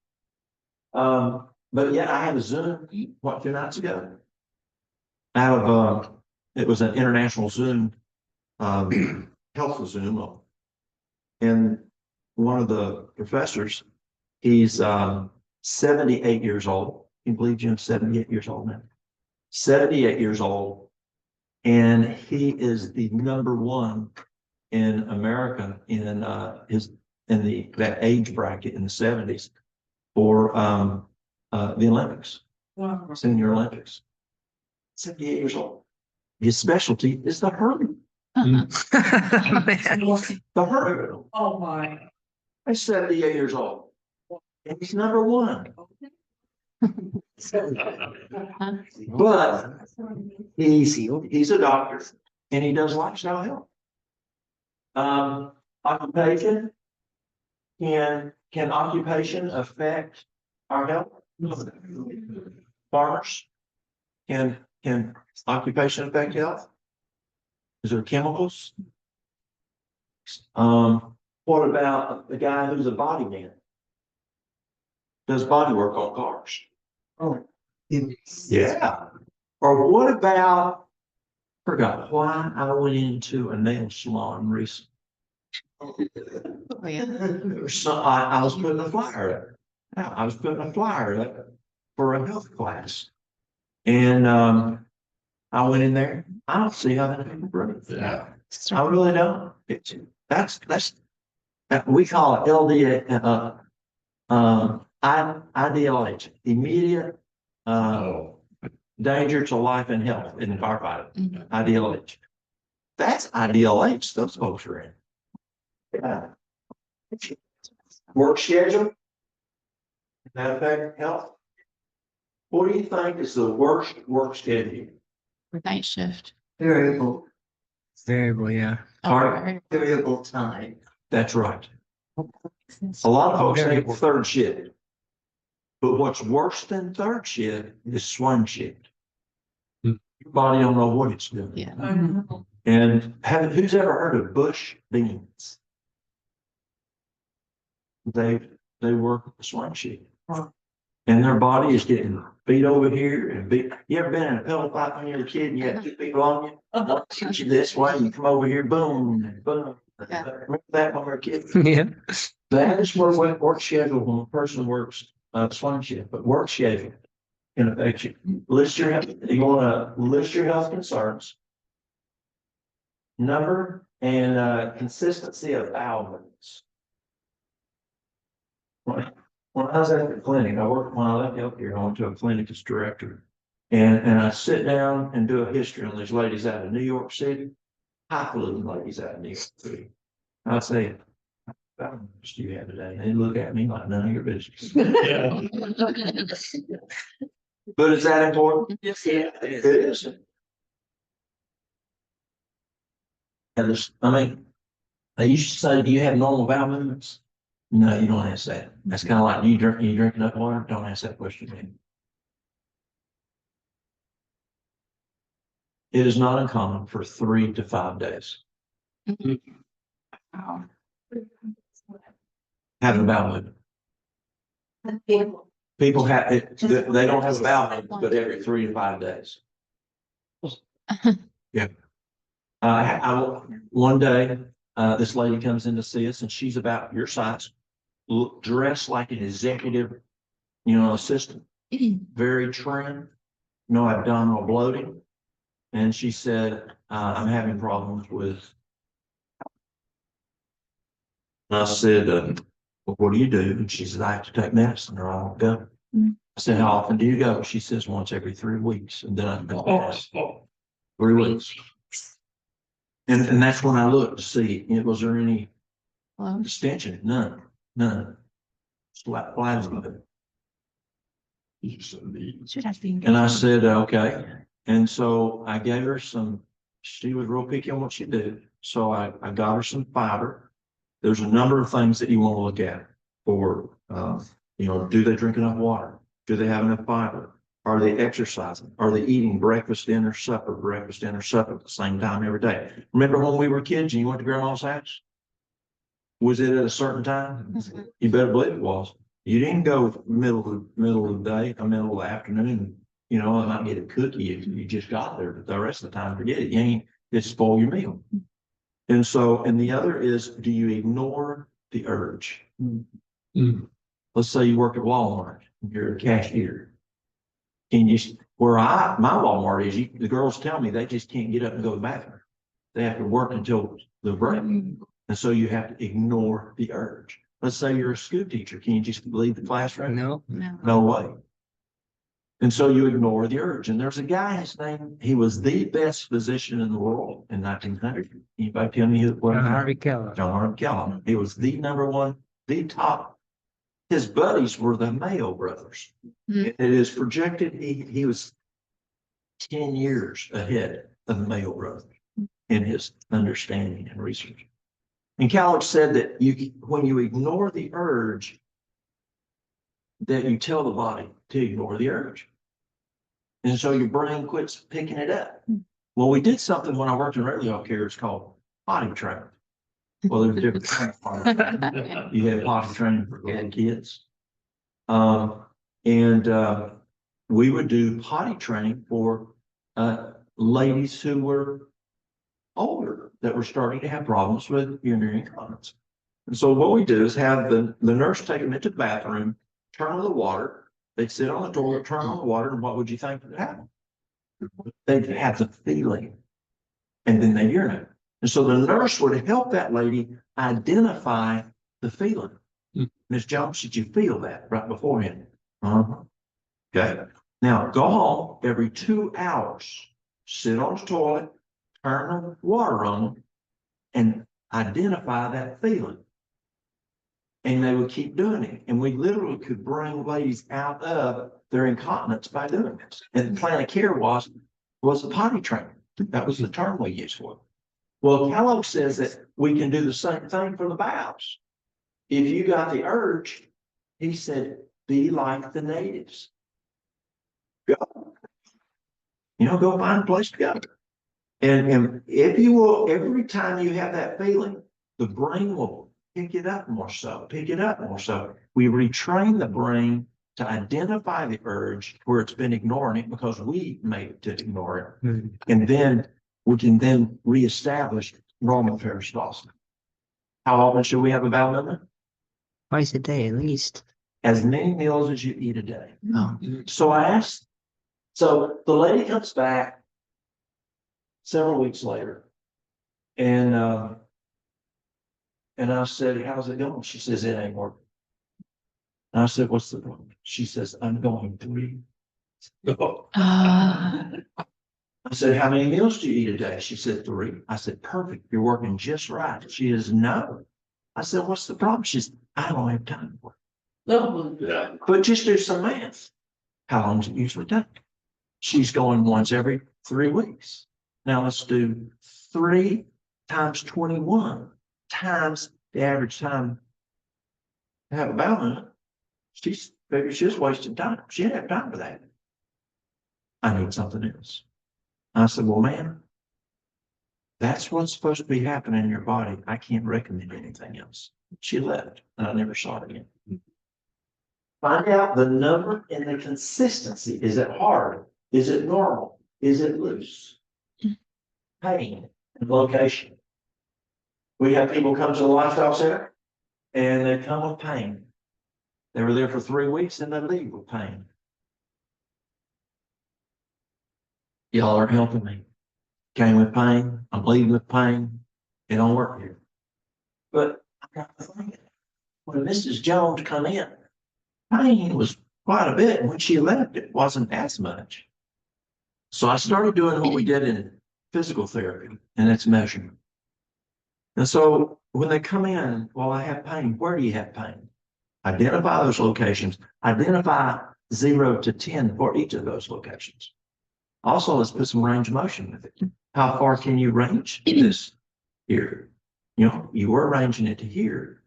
But yet I had a Zoom, 2 nights ago? Out of, it was an international Zoom, health Zoom. And one of the professors, he's 78 years old. Can you believe Jim's 78 years old now? 78 years old. And he is the #1 in America in that age bracket in the 70s for the Olympics, Wow. senior Olympics. 78 years old. His specialty is the hurdle. Man. The hurdle. Oh, my. He's 78 years old. And he's #1. But he's a doctor and he does lifestyle health. Occupation, can occupation affect our health? Farmers, can occupation affect health? Is there chemicals? What about the guy who's a body man? Does body work on cars? Oh. Yeah. Or what about, forgot why I went into a nail salon recently. Oh, yeah. So I was putting a flyer up. Yeah, I was putting a flyer up for a health class. And I went in there. I don't see how that people breathe. Yeah. I really don't. That's we call it LDA, IDLH, immediate Oh, danger to life and health in firefighting. Mhm. IDLH. That's IDLH those folks are in. Yeah. Work schedule. Does that affect health? What do you think is the worst work schedule? Night shift. Variable, Variable, yeah. Alright. variable time. That's right. A lot of folks think third shift. But what's worse than third shift is swing shift. Hmm. Your body don't know what it's doing. Yeah. And who's ever heard of bush beans? They work with the swing shift. And their body is getting beat over here and beat. You ever been in a pillow fight when you were a kid and you had 2 people on you? I'll teach you this way. You come over here, boom, boom. Yeah. Remember that when we were kids? Yeah. That is where work schedule, when a person works, swing shift, but work schedule can affect you. List your, you wanna list your health concerns. Number and, consistency of bowel movements. When I was at the clinic, when I left healthcare, I went to a clinic as director. And I sit down and do a history on these ladies out of New York City, highfalutin ladies out of New York City. I say, "How much do you have today?" They look at me like none of your business. But is that important? Yes, It is. And this, I mean, they used to say, "Do you have normal bowel movements?" No, you don't ask that. That's kind of like, you drink enough water? Don't ask that question to me. It is not uncommon for 3 to 5 days Oh, having a bowel movement. People have, they don't have a bowel movement, but every 3 to 5 days. Yeah. One day, this lady comes in to see us and she's about your size, dressed like an executive, assistant, very trim, no abdominal bloating. And she said, I'm having problems with. And I said, well, what do you do? And she said, I have to take medicine or I won't go. I said, how often do you go? She says, once every 3 weeks. And then I go, 3 weeks. And that's when I looked to see, was there any well, distension? None. Flat of it. should have been. And I said, okay. And so I gave her she was real picky on what she did. So I got her some fiber. There's a number of things that you want to look at for, do they drink enough water? Do they have enough fiber? Are they exercising? Are they eating breakfast, dinner, supper at the same time every day? Remember when we were kids and you went to grandma's house? Was it at a certain time? Mhm. You better believe it was. You didn't go middle of the day, or middle of the afternoon, and not get a cookie if you just got there, but the rest of the time, forget it. You ain't, just spoil your meal. And so, and the other is, do you ignore the urge? Let's say you work at Walmart, you're a cashier. And my Walmart is, the girls tell me they just can't get up and go to the bathroom. They have to work until the break. And so you have to ignore the urge. Let's say you're a school teacher. Can you just leave the classroom? No. No way. And so you ignore the urge. And there's a guy, his name, he was the best physician in the world in 1900. Anybody tell me what? John Harvey Kellogg. John Harvey Kellogg. He was the number one, the top. His buddies were the Mayo brothers. Mhm. It is projected he was 10 years ahead of the Mayo brothers in his understanding and research. And Kellogg said that when you ignore the urge, that you tell the body to ignore the urge. And so your brain quits picking it up. Well, we did something when I worked in radio care. It's called potty training. Well, there's different kinds of potty training. You have potty training for little kids. We would do potty training for ladies who were older that were starting to have problems with urinary incontinence. And so what we do is have the nurse take them into the bathroom, turn on the water. They'd sit on the toilet, turn on the water, and what would you think would happen? They'd have the feeling, and then they urinate. And so the nurse would help that lady identify the feeling. Miss Jones, did you feel that right beforehand? Okay. Now go home every 2 hours, sit on the toilet, turn the water on, and identify that feeling. And they would keep doing it. And we literally could bring ladies out of their incontinence by doing this. And the plan of care was the potty training. That was the term we used for it. Well, Kellogg says that we can do the same thing for the bowels. If you got the urge, he said, be like the natives. Go. Go find a place to go. And if you will, every time you have that feeling, the brain will pick it up more so. We retrain the brain to identify the urge where it's been ignoring it because we made it to ignore it. And then we can reestablish normal peristalsis. How often should we have a bowel movement? Twice a day at least. As many meals as you eat a day. Oh, So I asked, so the lady comes back several weeks later. And I said, how's it going? She says, it ain't working. And I said, what's the problem? She says, I'm going 3. I said, how many meals do you eat a day? She said, 3. I said, perfect. You're working just right. She is, no. I said, what's the problem? She said, I don't have time for it. But just do some math. How long does it usually take? She's going once every 3 weeks. Now let's do 3 times 21 times the average time to have a bowel movement. She's figured she's wasting time. She didn't have time for that. I need something else. I said, well, ma'am, that's what's supposed to be happening in your body. I can't recommend anything else. She left and I never saw it again. Find out the number and the consistency. Is it hard? Is it normal? Is it loose? Pain and location. We have people come to the lifestyle center and they come with pain. They were there for 3 weeks and they leave with pain. Y'all are helping me. Came with pain. I'm leaving with pain. It don't work here. But I got to thinking, when Mrs. Jones come in, pain was quite a bit. And when she left, it wasn't as much. So I started doing what we did in physical therapy, and it's measurement. And so when they come in, well, I have pain. Where do you have pain? Identify those locations. Identify 0 to 10 for each of those locations. Also, let's put some range of motion with it. How far can you range this here? You know, you were ranging it to here.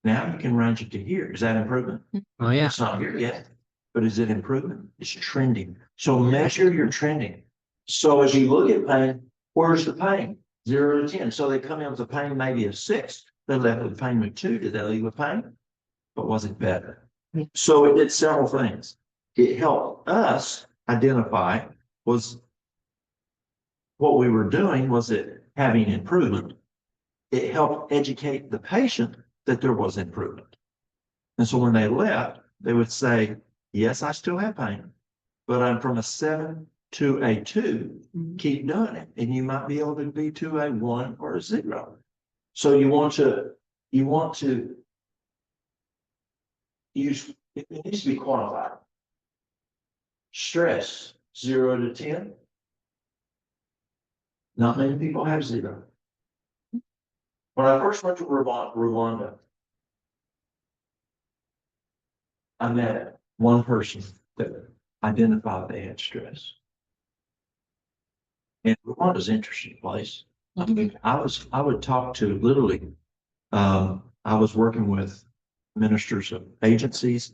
Now you can range it to here. Is that improvement? oh yeah. It's not here yet, but is it improvement? It's trending. So measure your trending. So as you look at pain, where's the pain? 0 to 10. So they come in with a pain maybe of 6. They left with pain of 2. Did they leave with pain? But was it better? So it did several things. It helped us identify was what we were doing, was it having improvement? It helped educate the patient that there was improvement. And so when they left, they would say, yes, I still have pain, but I'm from a 7 to a 2, keep doing it. And you might be able to be to a 1 or a 0. So you want to use, it needs to be quantified. Stress, 0 to 10. Not many people have 0. When I first went to Rwanda, I met one person that identified they had stress. And Rwanda's an interesting place. I mean, I would talk to literally, I was working with ministers of agencies,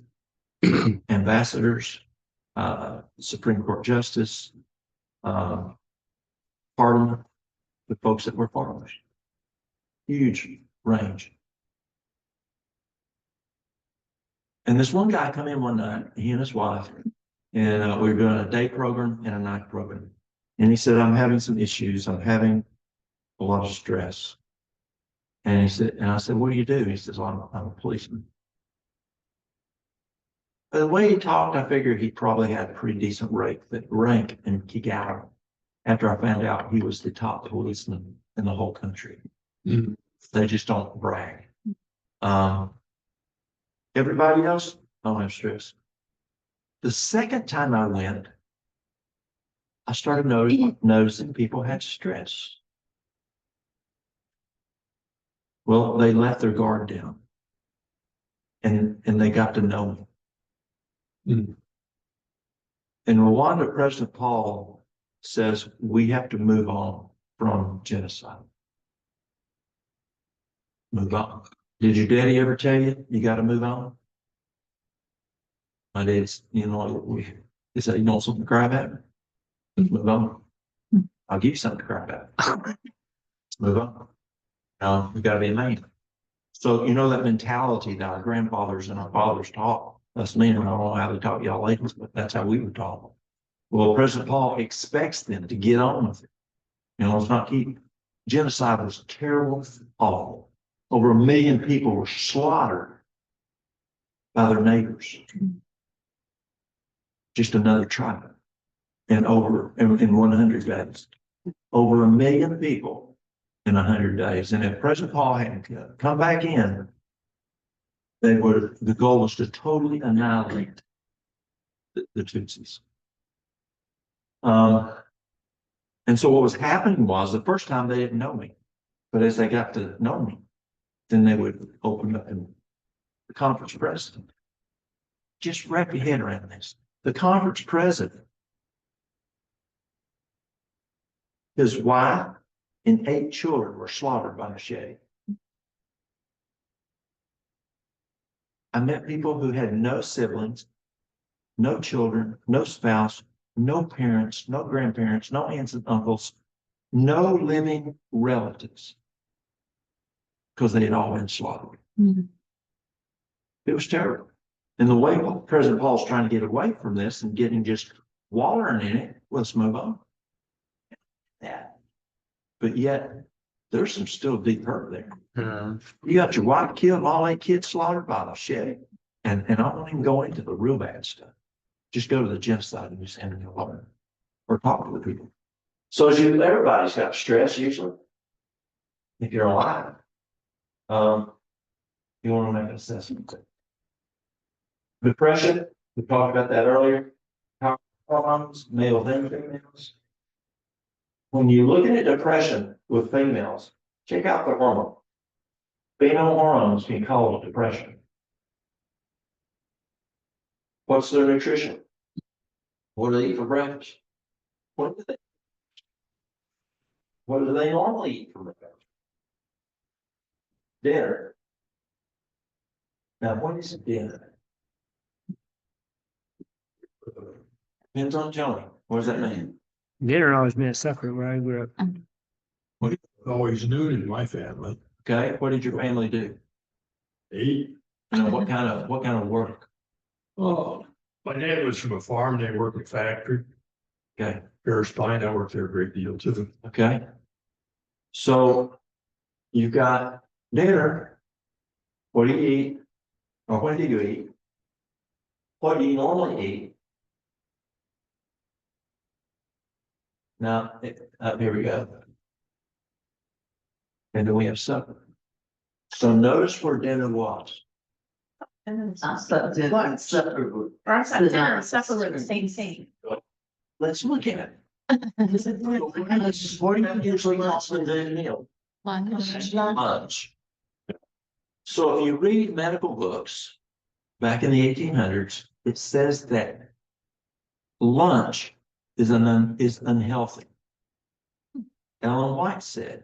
ambassadors, Supreme Court justice, Parliament, the folks that were farmers. Huge range. And this one guy come in one night, he and his wife, and we were doing a day program and a night program. And he said, I'm having some issues. I'm having a lot of stress. And he said, and I said, what do you do? He says, well, I'm a policeman. But the way he talked, I figured he probably had a pretty decent rank, and he got out after I found out he was the top policeman in the whole country. Mhm. They just don't brag. Everybody else don't have stress. The second time I went, I started noticing people had stress. Well, they let their guard down and they got to know me. Mhm. In Rwanda, President Paul says we have to move on from genocide. Move on. Did your daddy ever tell you you got to move on? My dad's, you know, he said, you want something to cry about? Move on. I'll give you something to cry about. Move on. No, we got to be a man. So, you know, that mentality that our grandfathers and our fathers taught us men, I don't know how they taught y'all ladies, but that's how we were taught. Well, President Paul expects them to get on with it. You know, let's not keep, genocide was terrible, awful. Over 1 million people were slaughtered by their neighbors. Just another tribe. And in 100 days. Over 1 million people in 100 days. And if President Paul hadn't come back in, the goal was to totally annihilate the Tutsis. And so what was happening was the first time they didn't know me, but as they got to know me, then they would open up in the conference president. Just wrap your head around this. The conference president, his wife and 8 children were slaughtered by machete. I met people who had no siblings, no children, no spouse, no parents, no grandparents, no aunts and uncles, no living relatives, because they had all been slaughtered. Mhm. It was terrible. And the way President Paul's trying to get away from this and getting just wallowing in it, let's move on. Yeah. But yet, there's some still deep hurt there. You got your wife killed, all 8 kids slaughtered by machete. And I don't even go into the real bad stuff. Just go to the genocide and just hand it alone. Or talk to the people. So everybody's got stress usually. If you're alive. You want to make an assessment. Depression, we talked about that earlier. Hormones, males and females. When you look at depression with females, check out the hormone. Female hormones can cause depression. What's their nutrition? What do they eat for breakfast? What do they normally eat for breakfast? Dinner. Now, what is dinner? Depends on Johnny. What does that mean? Dinner always meant supper where I grew up. Always noon in my family. Okay, what did your family do? Eat. Now, what kind of work? Oh, my dad was from a farm. They worked at a factory. Okay, Paris Pine, I worked there a great deal too. okay. So you've got dinner. What do you eat? Or when do you eat? What do you normally eat? Now, here we go. And then we have supper. So notice where dinner was. I slept in one supper. Dinner and supper were the same thing. Let's look at it. What do you usually call the meal? Lunch. So if you read medical books back in the 1800s, it says that lunch is unhealthy. Ellen White said,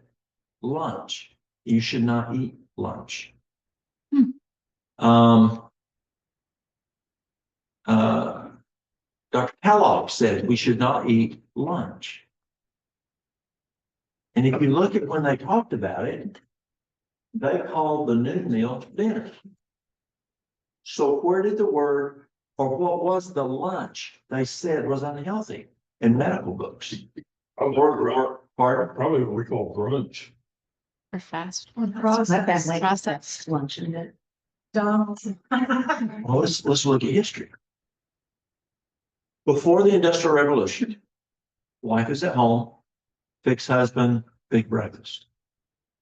lunch, you should not eat lunch. Dr. Kellogg said we should not eat lunch. And if you look at when they talked about it, they called the noon meal dinner. So where did the word, or what was the lunch they said was unhealthy in medical books? Pardon? Probably what we call brunch. Or fast. Processed lunch in it. Well, let's look at history. Before the Industrial Revolution, wife is at home, fix husband, big breakfast.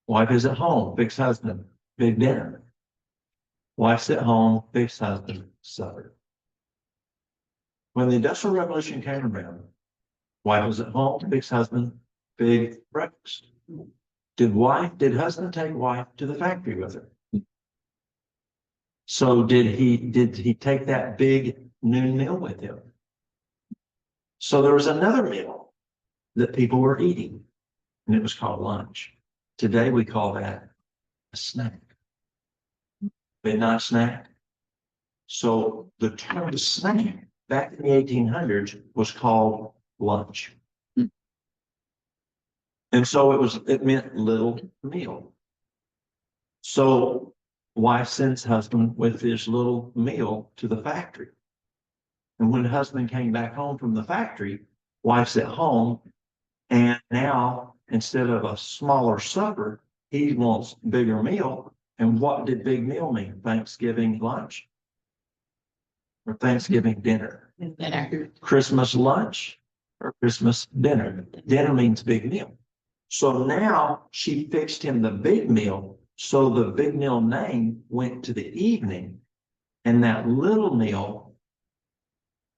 Wife is at home, fix husband, big dinner. Wife's at home, fix husband, supper. When the Industrial Revolution came around, wife was at home, fix husband, big breakfast. Did husband take wife to the factory with her? So did he take that big noon meal with him? So there was another meal that people were eating, and it was called lunch. Today we call that a snack. Midnight snack. So the term snack back in the 1800s was called lunch. And so it meant little meal. So wife sends husband with his little meal to the factory. And when the husband came back home from the factory, wife's at home. And now, instead of a smaller supper, he wants bigger meal. And what did big meal mean? Thanksgiving lunch or Thanksgiving dinner, Dinner. Christmas lunch or Christmas dinner. Dinner means big meal. So now she fixed him the big meal. So the big meal name went to the evening, and that little meal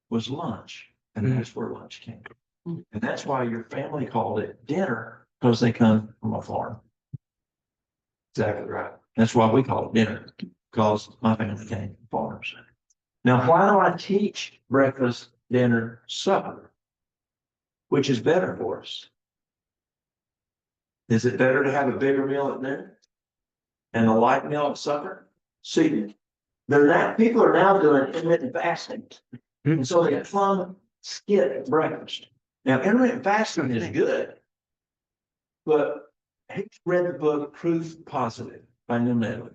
was lunch. And that's where lunch came from. And that's why your family called it dinner, because they come from a farm. Exactly right. That's why we call it dinner, because my family came from farmers. Now, why do I teach breakfast, dinner, supper? Which is better for us? Is it better to have a bigger meal at dinner and a light meal at supper? See, people are now doing intermittent fasting. And so they plumb skip breakfast. Now, intermittent fasting is good, but have you read the book Proof Positive by Neil Nedley?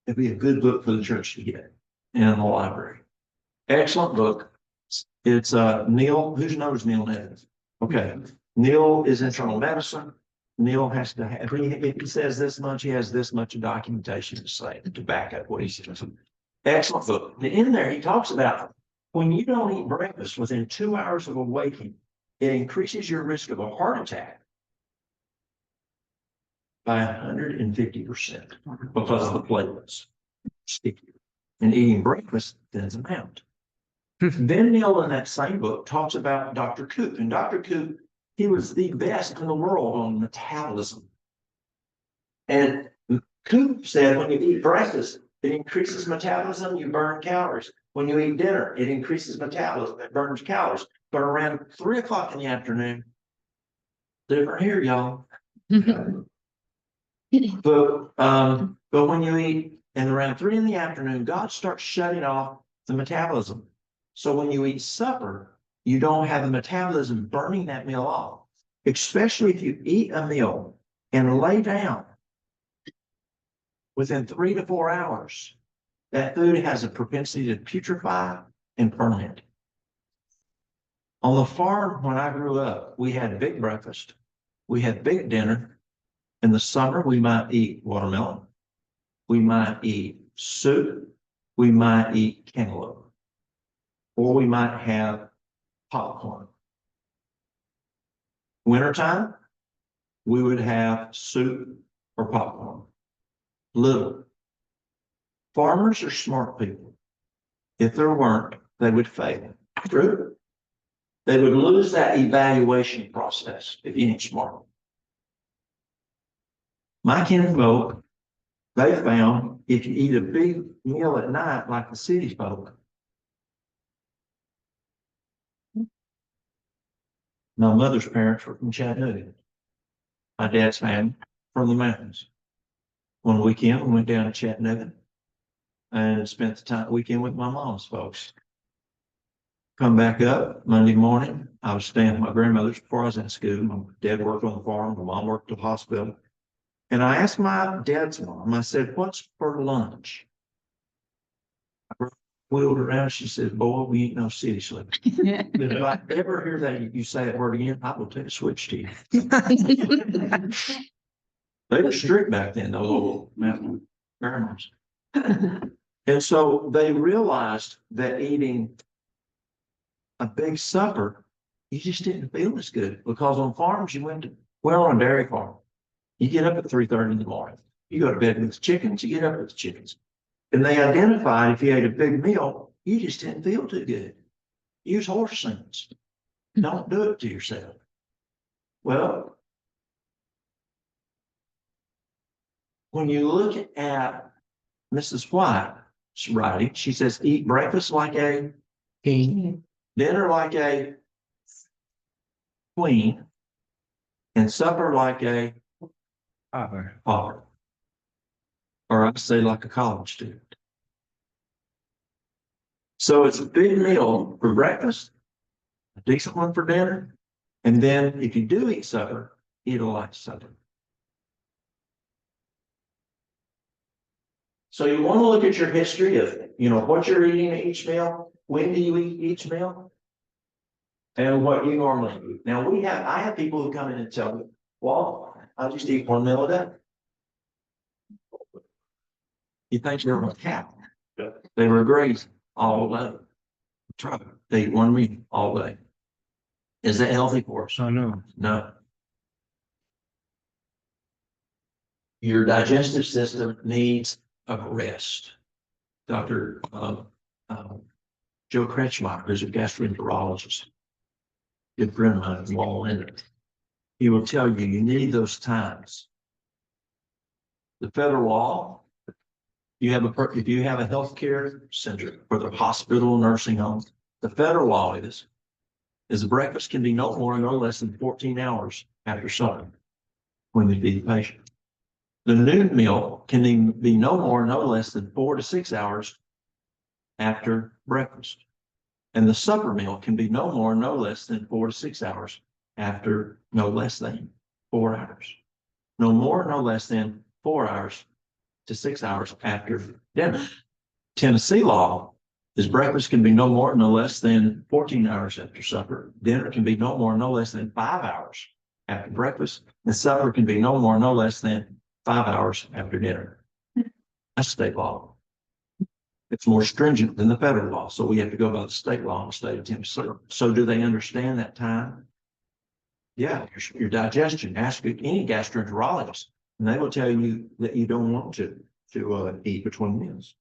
It'd be a good book for the church to get in the library. Excellent book. It's Neil, who knows Neil Nedley? Okay. Neil is internal medicine. Neil has to have, if he says this much, he has this much documentation to say to back up what he says. Excellent book. In there, he talks about when you don't eat breakfast within 2 hours of awakening, it increases your risk of a heart attack by 150% because of the platelets stickier. And eating breakfast thins them out. Then Neil in that same book talks about Dr. Koop. And Dr. Koop, he was the best in the world on metabolism. And Koop said when you eat breakfast, it increases metabolism, you burn calories. When you eat dinner, it increases metabolism, it burns calories. But around 3 o'clock in the afternoon, different here, y'all. But when you eat, and around 3 in the afternoon, God starts shutting off the metabolism. So when you eat supper, you don't have the metabolism burning that meal off, especially if you eat a meal and lay down within 3 to 4 hours. That food has a propensity to putrefy and ferment. On the farm, when I grew up, we had big breakfast, we had big dinner. In the summer, we might eat watermelon, we might eat soup, we might eat cantaloupe, or we might have popcorn. Wintertime, we would have soup or popcorn. Little. Farmers are smart people. If there weren't, they would fail. True. They would lose that evaluation process if you ain't smart. My kinfolk, they found if you eat a big meal at night like the city folk. My mother's parents were from Chattanooga. My dad's family from the mountains. One weekend, we went down to Chattanooga and spent the weekend with my mom's folks. Come back up Monday morning. I was staying with my grandmother's before I was in school. My dad worked on the farm. My mom worked at the hospital. And I asked my dad's mom, I said, "What's for lunch?" I wheeled around. She said, "Boy, we ain't no city slickers." But if I ever hear that you say that word again, I will take a switch to you. They were strict back then, those old mountain grandmas. And so they realized that eating a big supper, you just didn't feel as good because on farms on a dairy farm, you get up at 3:30 in the morning. You go to bed with the chickens, you get up with the chickens. And they identified if you ate a big meal, you just didn't feel too good. Use horse sense. Don't do it to yourself. Well, when you look at Mrs. White's writing, she says, eat breakfast like a king, dinner like a queen, and supper like a pauper. Or I'd say like a college student. So it's a big meal for breakfast, a decent one for dinner, and then if you do eat supper, eat a light supper. So you want to look at your history of, what you're eating at each meal, when do you eat each meal, and what you normally eat. Now I have people who come in and tell me, "Well, I just eat one meal a day. You think they're a cat? Yeah. They were grazing all day. Try it. They eat one meal all day. Is that healthy for us? I know. No. Your digestive system needs a rest. Dr. Joe Kretschmeyer, who's a gastroenterologist, good friend of mine, Walt, he will tell you, you need those times. The federal law, if you have a healthcare center or the hospital, nursing homes, the federal law is the breakfast can be no more, no less than 14 hours after supper when you feed the patient. The noon meal can be no more, no less than 4 to 6 hours after breakfast. And the supper meal can be no more, no less than 4 to 6 hours after, no less than 4 hours. No more, no less than 4 hours to 6 hours after dinner. Tennessee law is breakfast can be no more, no less than 14 hours after supper. Dinner can be no more, no less than 5 hours after breakfast. And supper can be no more, no less than 5 hours after dinner. That's state law. It's more stringent than the federal law. So we have to go by the state law in the state of Tennessee. So do they understand that time? Yeah, your digestion. Ask any gastroenterologist, and they will tell you that you don't want to eat between meals.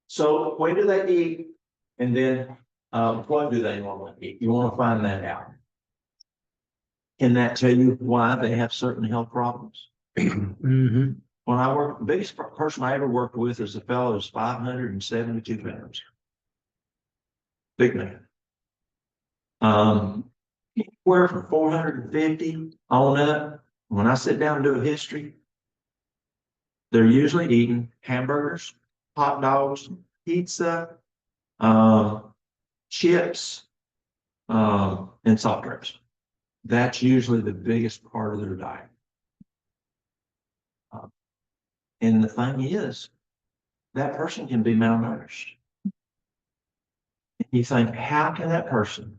So when do they eat? And then what do they normally eat? You want to find that out. Can that tell you why they have certain health problems? Mm-hmm. When I worked, the biggest person I ever worked with is a fellow who's 572 pounds. Big man. Anywhere from 450 on up. When I sit down and do a history, they're usually eating hamburgers, hot dogs, pizza, chips, and soft drinks. That's usually the biggest part of their diet. And the thing is, that person can be malnourished. You think, how can that person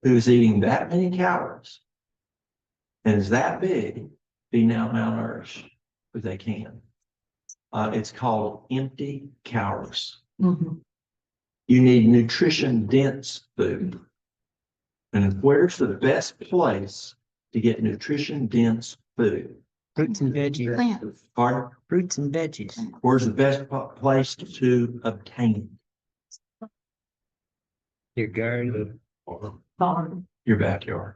who's eating that many calories and is that big be now malnourished? But they can. It's called empty calories. Mhm. You need nutrition dense food. And where's the best place to get nutrition dense food? Fruits and veggies. Plant. Pardon? Fruits and veggies. Where's the best place to obtain Your garden. Farm. your backyard?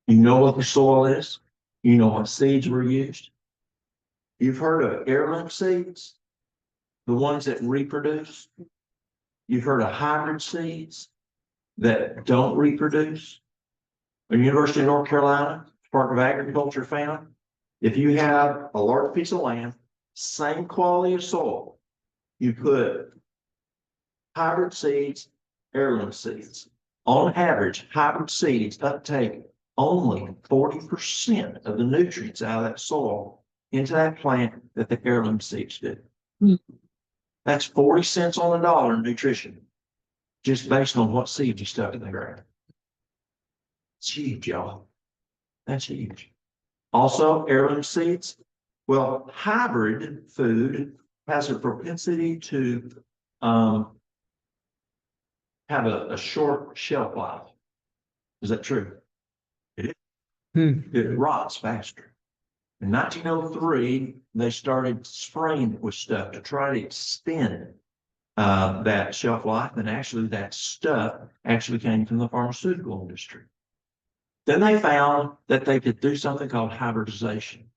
You know what the soil is. You know what seeds were used. You've heard of heirloom seeds, the ones that reproduce. You've heard of hybrid seeds that don't reproduce. The University of North Carolina, Department of Agriculture found if you have a large piece of land, same quality of soil, you put hybrid seeds, heirloom seeds. On average, hybrid seeds uptake only 40% of the nutrients out of that soil into that plant that the heirloom seeds do. That's 40 cents on the dollar in nutrition, just based on what seeds you stuck in the ground. It's huge, y'all. That's huge. Also, heirloom seeds. Well, hybrid food has a propensity to have a short shelf life. Is that true? It rots faster. In 1903, they started spraying it with stuff to try to extend that shelf life, and actually that stuff actually came from the pharmaceutical industry. Then they found that they could do something called hybridization.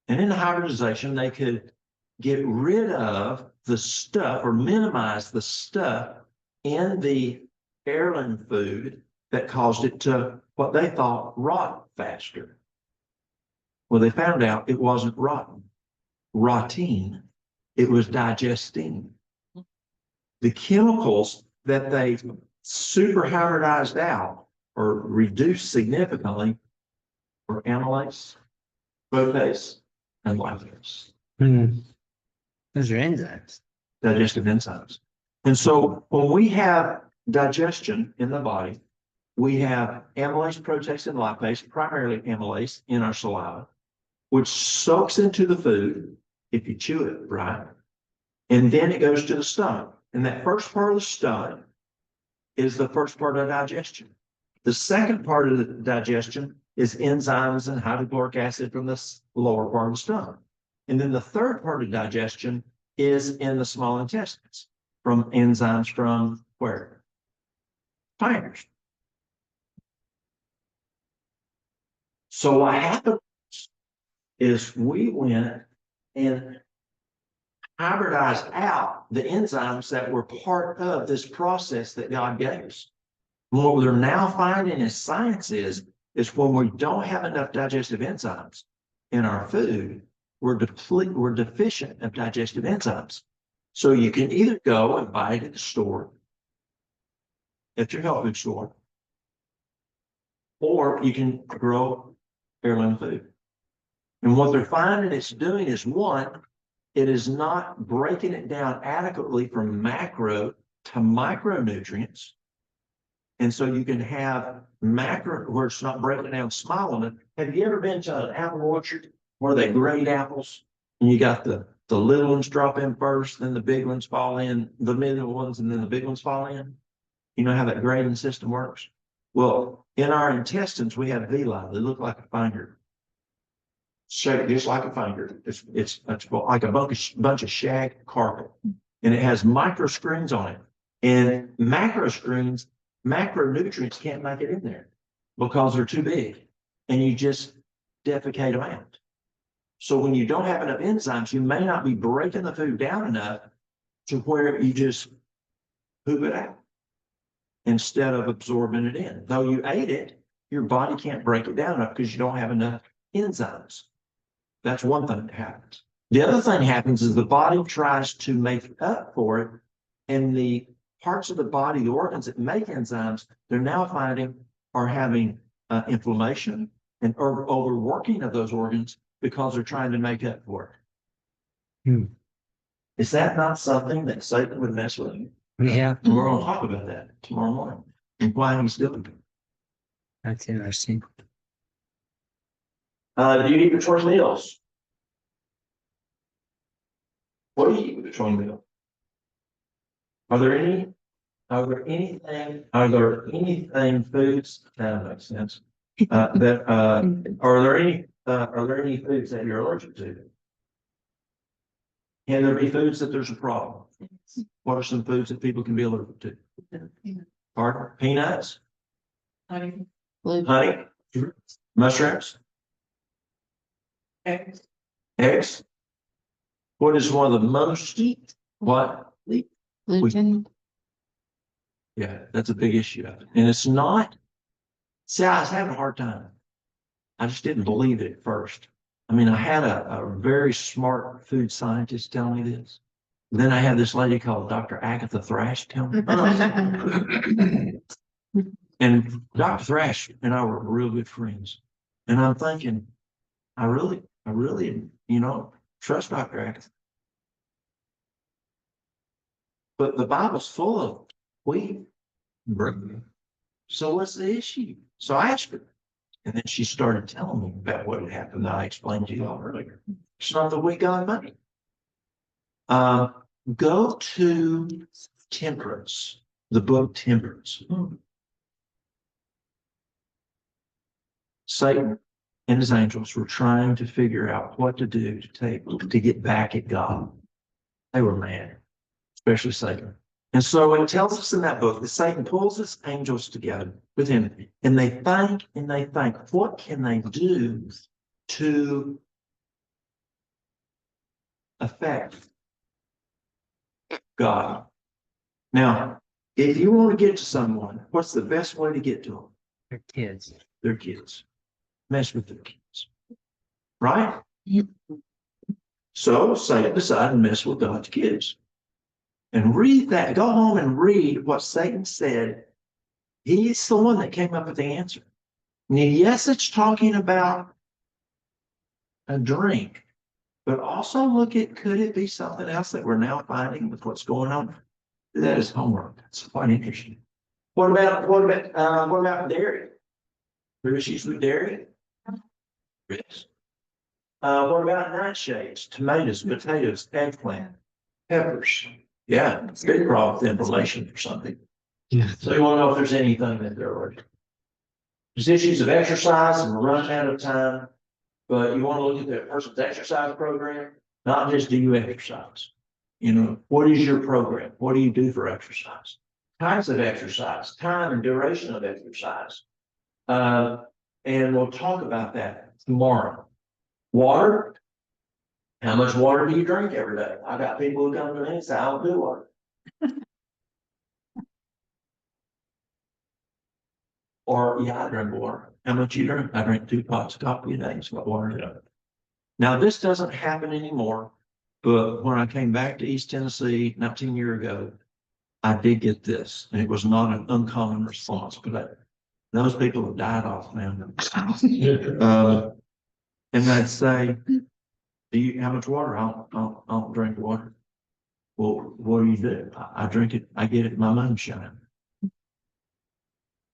And in the hybridization, they could get rid of the stuff or minimize the stuff in the heirloom food that caused it to, what they thought, rot faster. Well, they found out it wasn't rotting, it was digesting. The chemicals that they super hybridized out or reduced significantly were amylase, protease, and lactase. Those are enzymes. Digestive enzymes. And so when we have digestion in the body, we have amylase, protease, and lipase, primarily amylase in our saliva, which soaks into the food if you chew it right. And then it goes to the stomach. And that first part of the stomach is the first part of digestion. The second part of the digestion is enzymes and hydrochloric acid from the lower part of the stomach. And then the third part of digestion is in the small intestines from enzymes from where? Fibers. So what happened is we went and hybridized out the enzymes that were part of this process that God gave us. What we're now finding as science is when we don't have enough digestive enzymes in our food, we're deficient of digestive enzymes. So you can either go and buy it at the store, at your health food store, or you can grow heirloom food. And what they're finding it's doing is, one, it is not breaking it down adequately from macro to micronutrients. And so you can have macro where it's not breaking down small on it. Have you ever been to an apple orchard where they grade apples and you got the little ones drop in first, then the big ones fall in, the middle ones, and then the big ones fall in? You know how that grading system works? Well, in our intestines, we have villi. They look like a finger, shaped just like a finger. It's like a bunch of shag carpet, and it has micro screens on it. And macronutrients can't make it in there because they're too big, and you just defecate them out. So when you don't have enough enzymes, you may not be breaking the food down enough to where you just poop it out instead of absorbing it in. Though you ate it, your body can't break it down enough because you don't have enough enzymes. That's one thing that happens. The other thing happens is the body tries to make up for it, and the parts of the body, the organs that make enzymes, they're now finding are having inflammation and overworking of those organs because they're trying to make up for it. Is that not something that Satan would mess with you? Yeah, We're going to talk about that tomorrow morning and why he's doing it. that's interesting. Do you eat between meals? What do you eat between meals? Are there anything foods, that makes sense. Are there any foods that you're allergic to? Can there be foods that there's a problem? What are some foods that people can be allergic to? Pardon? Peanuts? Honey. Honey? Mushrooms? Eggs? What is one of the most, what? Gluten. Yeah, that's a big issue. And it's not, see, I was having a hard time. I just didn't believe it at first. I mean, I had a very smart food scientist tell me this. Then I had this lady called Dr. Agatha Thrash tell me. And Dr. Thrash and I were real good friends. And I'm thinking, I really, trust Dr. Agatha. But the Bible's full of wheat. So what's the issue? So I asked her. And then she started telling me about what had happened that I explained to you all earlier. It's not the wheat, God, money. Go to Temperance, the book Temperance. Satan and his angels were trying to figure out what to do to get back at God. They were mad, especially Satan. And so it tells us in that book that Satan pulls his angels together with him, and they think, what can they do to affect God? Now, if you want to get to someone, what's the best way to get to them? They're kids. Their kids. Mess with their kids. Right? So Satan decided to mess with God's kids. And read that. Go home and read what Satan said. He's the one that came up with the answer. Now, yes, it's talking about a drink, but also look at, could it be something else that we're now finding with what's going on? That is homework. That's quite interesting. What about dairy? There issues with dairy? Yes. What about nightshades, tomatoes, potatoes, eggplant, peppers? Yeah, it's a big problem with inflammation or something. Yeah. So you want to know if there's anything that they're allergic. There's issues of exercise, and we're running out of time. But you want to look at the person's exercise program, not just do you exercise. You know, what is your program? What do you do for exercise? Types of exercise, time and duration of exercise. And we'll talk about that tomorrow. Water. How much water do you drink every day? I got people who come to me and say, I don't do water. Or, yeah, I drink water. How much you drink? I drink 2 pots of coffee a day. It's what water is. Now, this doesn't happen anymore, but when I came back to East Tennessee 19 years ago, I did get this, and it was not an uncommon response, but those people have died off now. And they'd say, do you, how much water? I don't drink water. Well, what do? I drink it, I get it in my moonshine.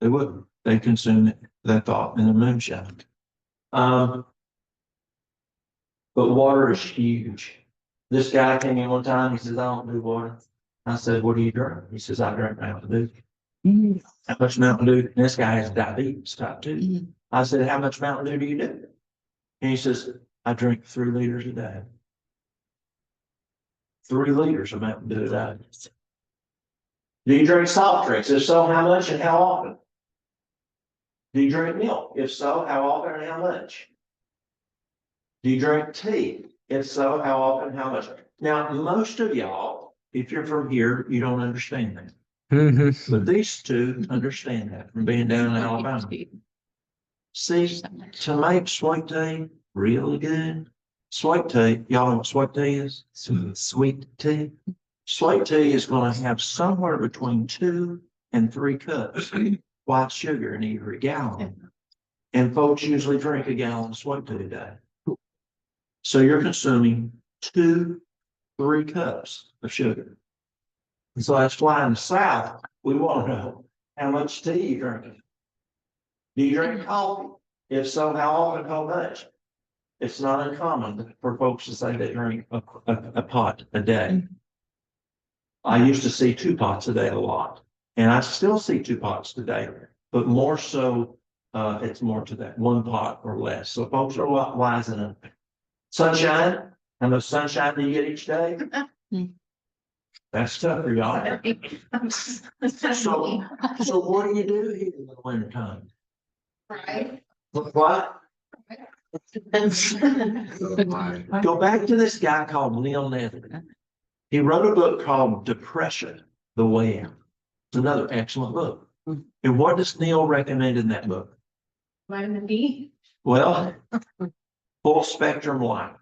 They wouldn't, they consume it, they thought, in the moonshine. But water is huge. This guy came in one time, he says, I don't do water. I said, what do you drink? He says, I drink Mountain Dew. How much Mountain Dew? And this guy has diabetes, type 2. I said, how much Mountain Dew do you do? And he says, I drink 3 liters a day. 3 liters of Mountain Dew a day. Do you drink soft drinks? If so, how much and how often? Do you drink milk? If so, how often and how much? Do you drink tea? If so, how often, how much? Now, most of y'all, if you're from here, you don't understand that. Mhm. But these two understand that from being down in Alabama. See, to make sweet tea really good, sweet tea, y'all know what sweet tea is? Sweet tea. Sweet tea is going to have somewhere between 2 and 3 cups white sugar in every gallon. And folks usually drink a gallon of sweet tea a day. So you're consuming 2, 3 cups of sugar. And so that's why in the South, we want to know how much tea you drinking. Do you drink coffee? If so, how often, how much? It's not uncommon for folks to say they drink a pot a day. I used to see 2 pots a day a lot, and I still see 2 pots a day, but more so, it's more to that 1 pot or less. So folks are a lot wising up. Sunshine, how much sunshine do you get each day? That's tough for y'all. So what do you do here in the winter time? Right. What? Go back to this guy called Neil Netherton. He wrote a book called Depression, the Way Out. It's another excellent book. And what does Neil recommend in that book? Vitamin D. Well, full spectrum light.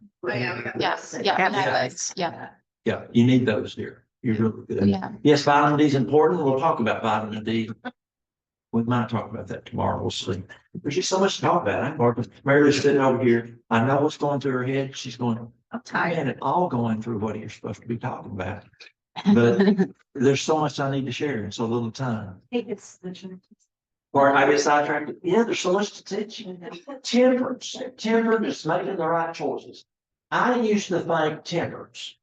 Yes, yeah. Yeah, you need those here. You're really good. Yeah. Yes, vitamin D is important. We'll talk about vitamin D. We might talk about that tomorrow. We'll see. There's just so much to talk about. Mary's sitting over here. I know what's going through her head. She's going, I'm tired. And all going through what you're supposed to be talking about. But there's so much I need to share in so little time. It's the Or I get sidetracked. Yeah, there's so much to teach. Temperance. Temperance is making the right choices. I used to think temperance.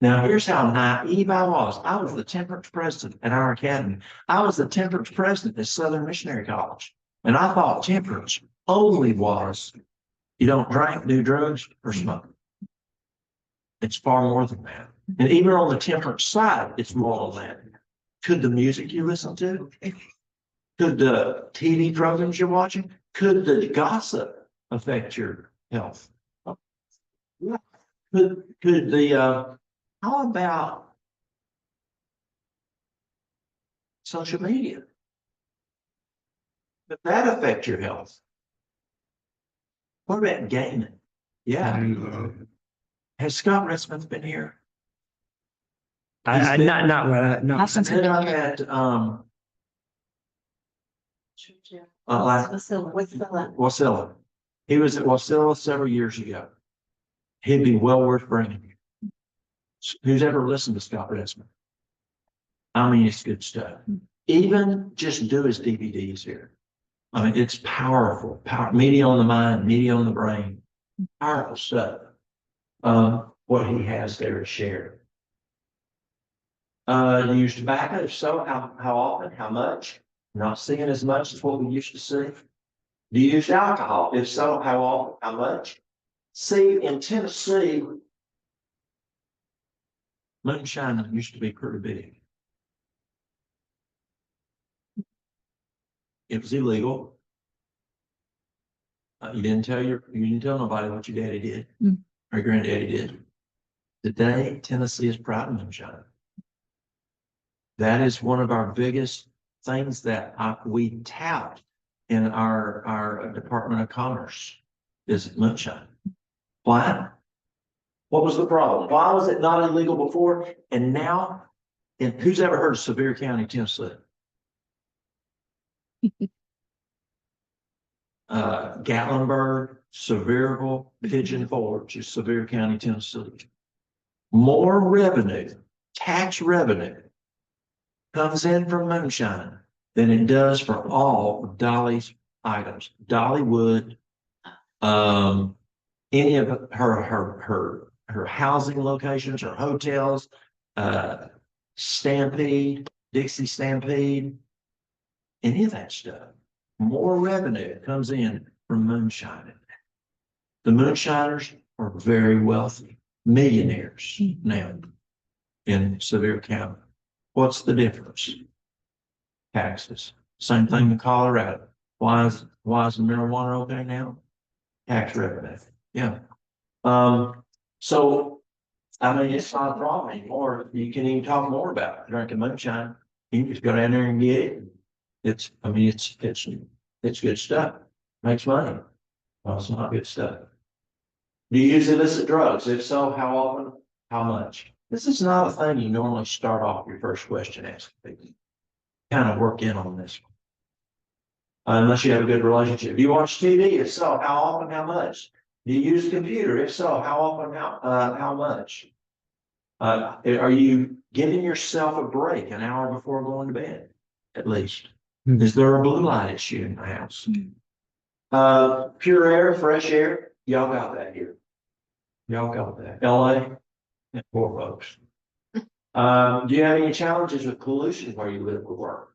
Now, here's how naive I was. I was the temperance president at our academy. I was the temperance president at Southern Missionary College. And I thought temperance only was you don't drink, do drugs, or smoke. It's far more than that. And even on the temperance side, it's more than that. Could the music you listen to? Could the TV programs you're watching? Could the gossip affect your health? Could the how about social media? Could that affect your health? What about gaming? Yeah. Has Scott Ritzman's been here? I not what I Not since And we've then been I've here. had like Wasilla. He was at Wasilla several years ago. He'd be well worth bringing. Who's ever listened to Scott Ritzman? I mean, it's good stuff. Even just do his DVDs here. I mean, it's powerful, media on the mind, media on the brain, powerful stuff. What he has there to share. Do you use tobacco? If so, how often, how much? Not seeing as much as what we used to see. Do you use alcohol? If so, how often, how much? See, in Tennessee, moonshine used to be pretty big. It was illegal. You didn't tell nobody what your daddy did or your granddaddy did. Today, Tennessee is proud of moonshine. That is one of our biggest things that we tout in our Department of Commerce is moonshine. Why? What was the problem? Why was it not illegal before? And now, and who's ever heard of Sevier County, Tennessee? Gatlinburg, Sevierville, Pigeon Forge is Sevier County, Tennessee. More revenue, tax revenue, comes in from moonshine than it does for all of Dolly's items. Dollywood, any of her housing locations, her hotels, Stampede, Dixie Stampede, any of that stuff. More revenue comes in from moonshining. The moonshiners are very wealthy, millionaires now in Sevier County. What's the difference? Taxes. Same thing in Colorado. Why is the marijuana okay now? Tax revenue. Yeah. So I mean, it's not a problem anymore. You can even talk more about it. Drinking moonshine. You can just go down there and get it. It's good stuff. Makes money. Well, it's not good stuff. Do you use illicit drugs? If so, how often? How much? This is not a thing you normally start off your first question asking people. Kind of work in on this one. Unless you have a good relationship. Do you watch TV? If so, how often? How much? Do you use a computer? If so, how often? How much? Are you giving yourself a break an hour before going to bed? At least. Is there a blue light issue in the house? Pure air, fresh air. Y'all got that here. Y'all got that. LA, poor folks. Do you have any challenges with pollution where you live or work?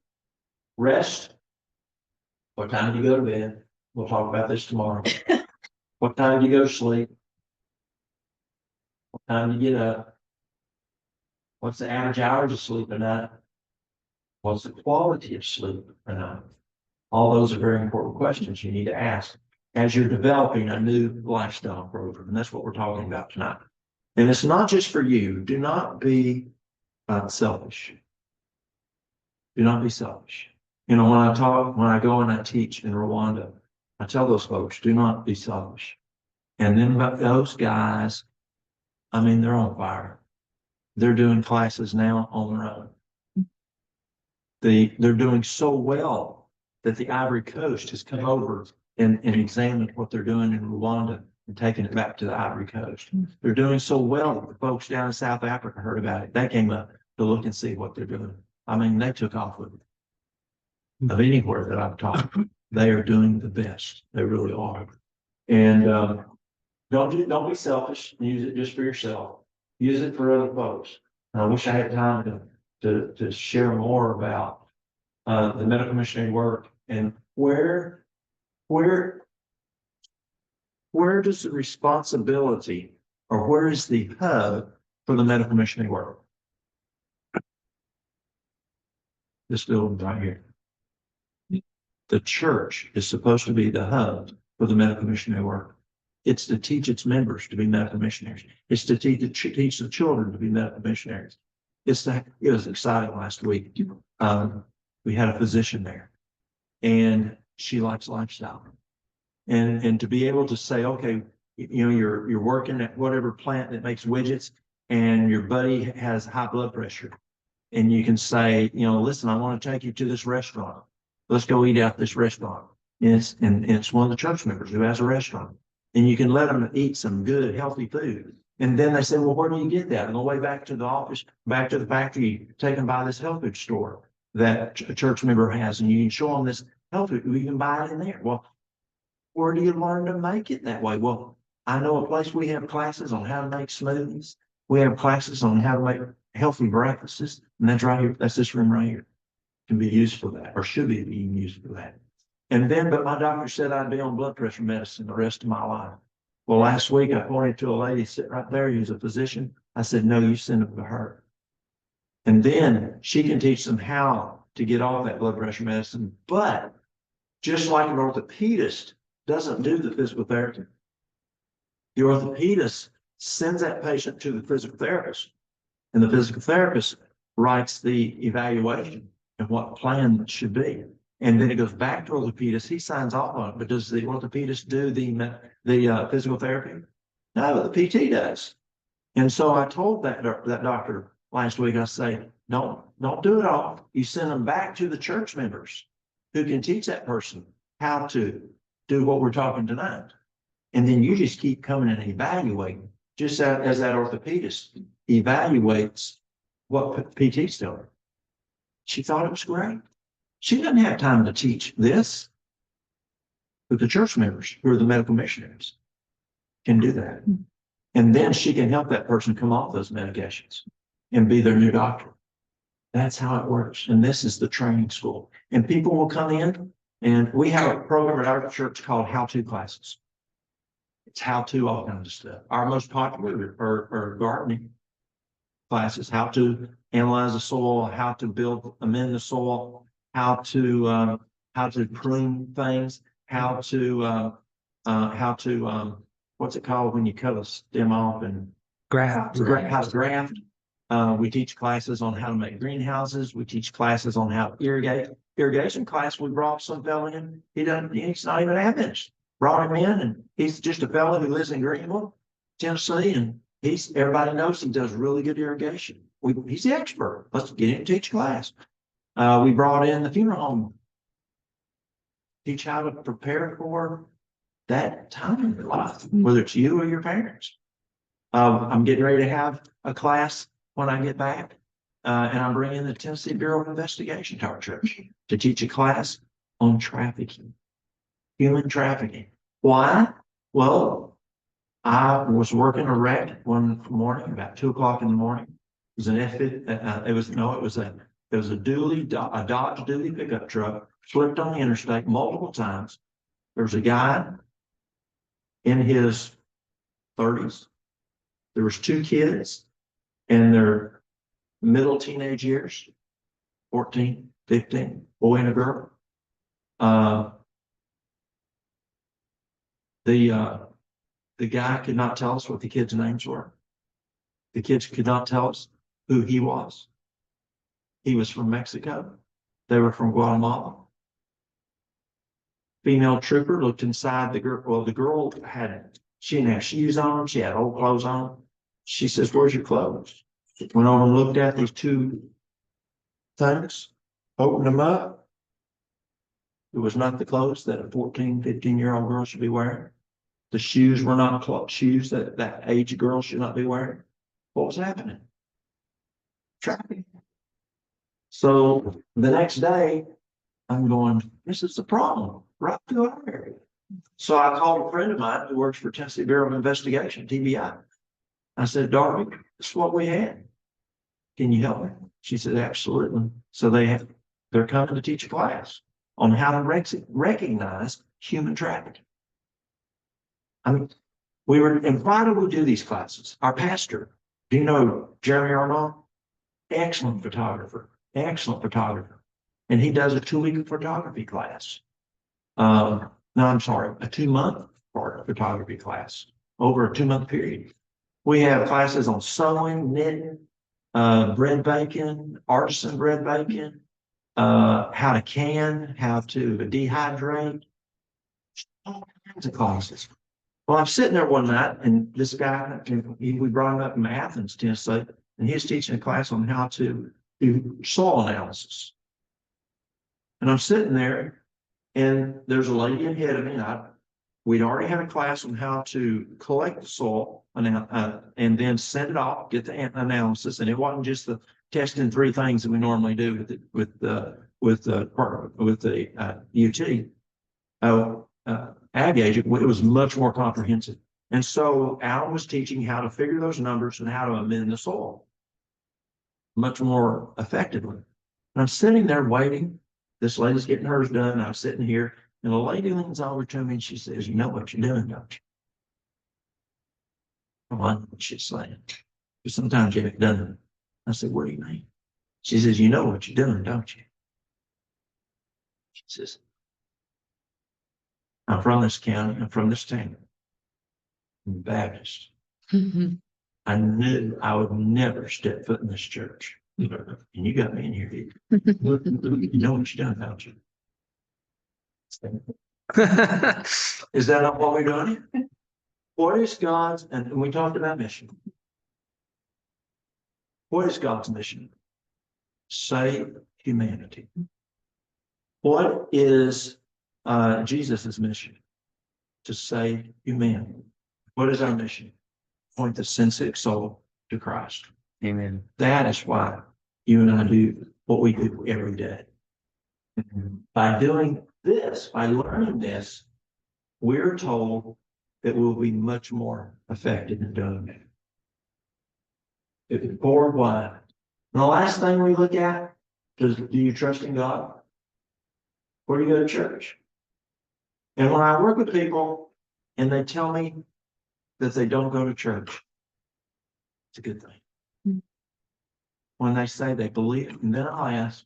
Rest. What time do you go to bed? We'll talk about this tomorrow. What time do you go to sleep? What time do you get up? What's the average hours of sleep a night? What's the quality of sleep a night? All those are very important questions you need to ask as you're developing a new lifestyle program. And that's what we're talking about tonight. And it's not just for you. Do not be selfish. Do not be selfish. You know, when I go and I teach in Rwanda, I tell those folks, do not be selfish. And then those guys, I mean, they're on fire. They're doing classes now on their own. They're doing so well that the Ivory Coast has come over and examined what they're doing in Rwanda and taken it back to the Ivory Coast. They're doing so well that the folks down in South Africa heard about it. They came up to look and see what they're doing. I mean, they took off with it. Of anywhere that I've taught, they are doing the best. They really are. And don't be selfish. Use it just for yourself. Use it for other folks. And I wish I had time to share more about the medical missionary work and where does the responsibility or where is the hub for the medical missionary work? This building right here. The church is supposed to be the hub for the medical missionary work. It's to teach its members to be medical missionaries. It's to teach the children to be medical missionaries. It was exciting last week. We had a physician there and she likes lifestyle. And to be able to say, okay, you know, you're working at whatever plant that makes widgets and your buddy has high blood pressure. And you can say, you know, listen, I want to take you to this restaurant. Let's go eat out this restaurant. And it's one of the church members who has a restaurant. And you can let them eat some good, healthy food. And then they say, well, where do you get that? On the way back to the office, back to the factory, take them by this health food store. that a church member has, and you can show them this health food. We can buy it in there. Well, where do you learn to make it that way? Well, I know a place we have classes on how to make smoothies. We have classes on how to make healthy breakfasts, and that's right here. That's this room right here. Can be used for that, or should be being used for that. And then, but my doctor said I'd be on blood pressure medicine the rest of my life. Well, last week I pointed to a lady sitting right there who's a physician. I said, no, you send them to her. And then she can teach them how to get off that blood pressure medicine. But just like an orthopedist doesn't do the physical therapy, the orthopedist sends that patient to the physical therapist, and the physical therapist writes the evaluation and what plan should be. And then it goes back to orthopedist. He signs off on it, but does the orthopedist do the physical therapy? No, the PT does. And so I told that doctor last week, I say, don't do it all. You send them back to the church members who can teach that person how to do what we're talking tonight. And then you just keep coming and evaluating, just as that orthopedist evaluates what PT's doing. She thought it was great. She doesn't have time to teach this, but the church members who are the medical missionaries can do that. And then she can help that person come off those medications and be their new doctor. That's how it works. And this is the training school. And people will come in, and we have a program at our church called how-to classes. It's how-to all kinds of stuff. Our most popular are gardening classes, how to analyze the soil, how to amend the soil, how to prune things, how to what's it called when you cut a stem off and Graft. how to graft. We teach classes on how to make greenhouses. We teach classes on how to irrigate. Irrigation class, we brought some fellow in. He's not even Adventist. Brought him in, and he's just a fellow who lives in Greenville, Tennessee, and everybody knows he does really good irrigation. He's the expert. Let's get him to teach class. We brought in the funeral home. Teach how to prepare for that time in your life, whether it's you or your parents. I'm getting ready to have a class when I get back, and I'm bringing the Tennessee Bureau of Investigation to our church to teach a class on trafficking, human trafficking. Why? Well, I was working a wreck one morning, about 2:00 in the morning. It was an it was a Dodge dually pickup truck, flipped on the interstate multiple times. There was a guy in his 30s. There was 2 kids in their middle teenage years, 14, 15, boy and a girl. The guy could not tell us what the kids' names were. The kids could not tell us who he was. He was from Mexico. They were from Guatemala. Female trooper looked inside the girl. Well, the girl she didn't have shoes on. She had old clothes on. She says, "Where's your clothes?" Went over and looked at these 2 things, opened them up. It was not the clothes that a 14, 15-year-old girl should be wearing. The shoes were not shoes that age girl should not be wearing. What was happening? Trafficking. So the next day, I'm going, this is the problem right through our area. So I called a friend of mine who works for Tennessee Bureau of Investigation, TBI. I said, Darby, this is what we had. Can you help me? She said, absolutely. So they're coming to teach a class on how to recognize human trafficking. I mean, and why do we do these classes? Our pastor, do you know Jeremy Arnold? Excellent photographer. And he does a 2-week photography class. No, I'm sorry, a 2-month photography class over a 2-month period. We have classes on sewing, knitting, bread baking, artisan bread baking, how to can, how to dehydrate, all kinds of classes. Well, I'm sitting there one night, and this guy, we brought him up from Athens, Tennessee, and he's teaching a class on how to do soil analysis. And I'm sitting there, and there's a lady ahead of me. We'd already had a class on how to collect the soil and then send it off, get the analysis. And it wasn't just testing three things that we normally do with the UT. Ag agent, it was much more comprehensive. And so Alan was teaching how to figure those numbers and how to amend the soil much more effectively. And I'm sitting there waiting. This lady's getting hers done. I'm sitting here, and the lady leans over to me and she says, "You know what you're doing, don't you?" I'm like, what she's saying. But sometimes you haven't done it. I said, "What do you mean?" She says, "You know what you're doing, don't you?" She says, "I'm from this county. I'm from this town. I'm Baptist. I knew I would never step foot in this church. And you got me in here, dude. You know what you're doing, don't you?" Is that not what we're doing here? What is God's, and we talked about mission. What is God's mission? Save humanity. What is Jesus' mission? To save humanity. What is our mission? Point the sin-sick soul to Christ. Amen. That is why you and I do what we do every day. By doing this, by learning this, we're told that we'll be much more effective in doing it. If it's poured wine. And the last thing we look at is, do you trust in God? Where do you go to church? And when I work with people and they tell me that they don't go to church, it's a good thing. When they say they believe, and then I'll ask,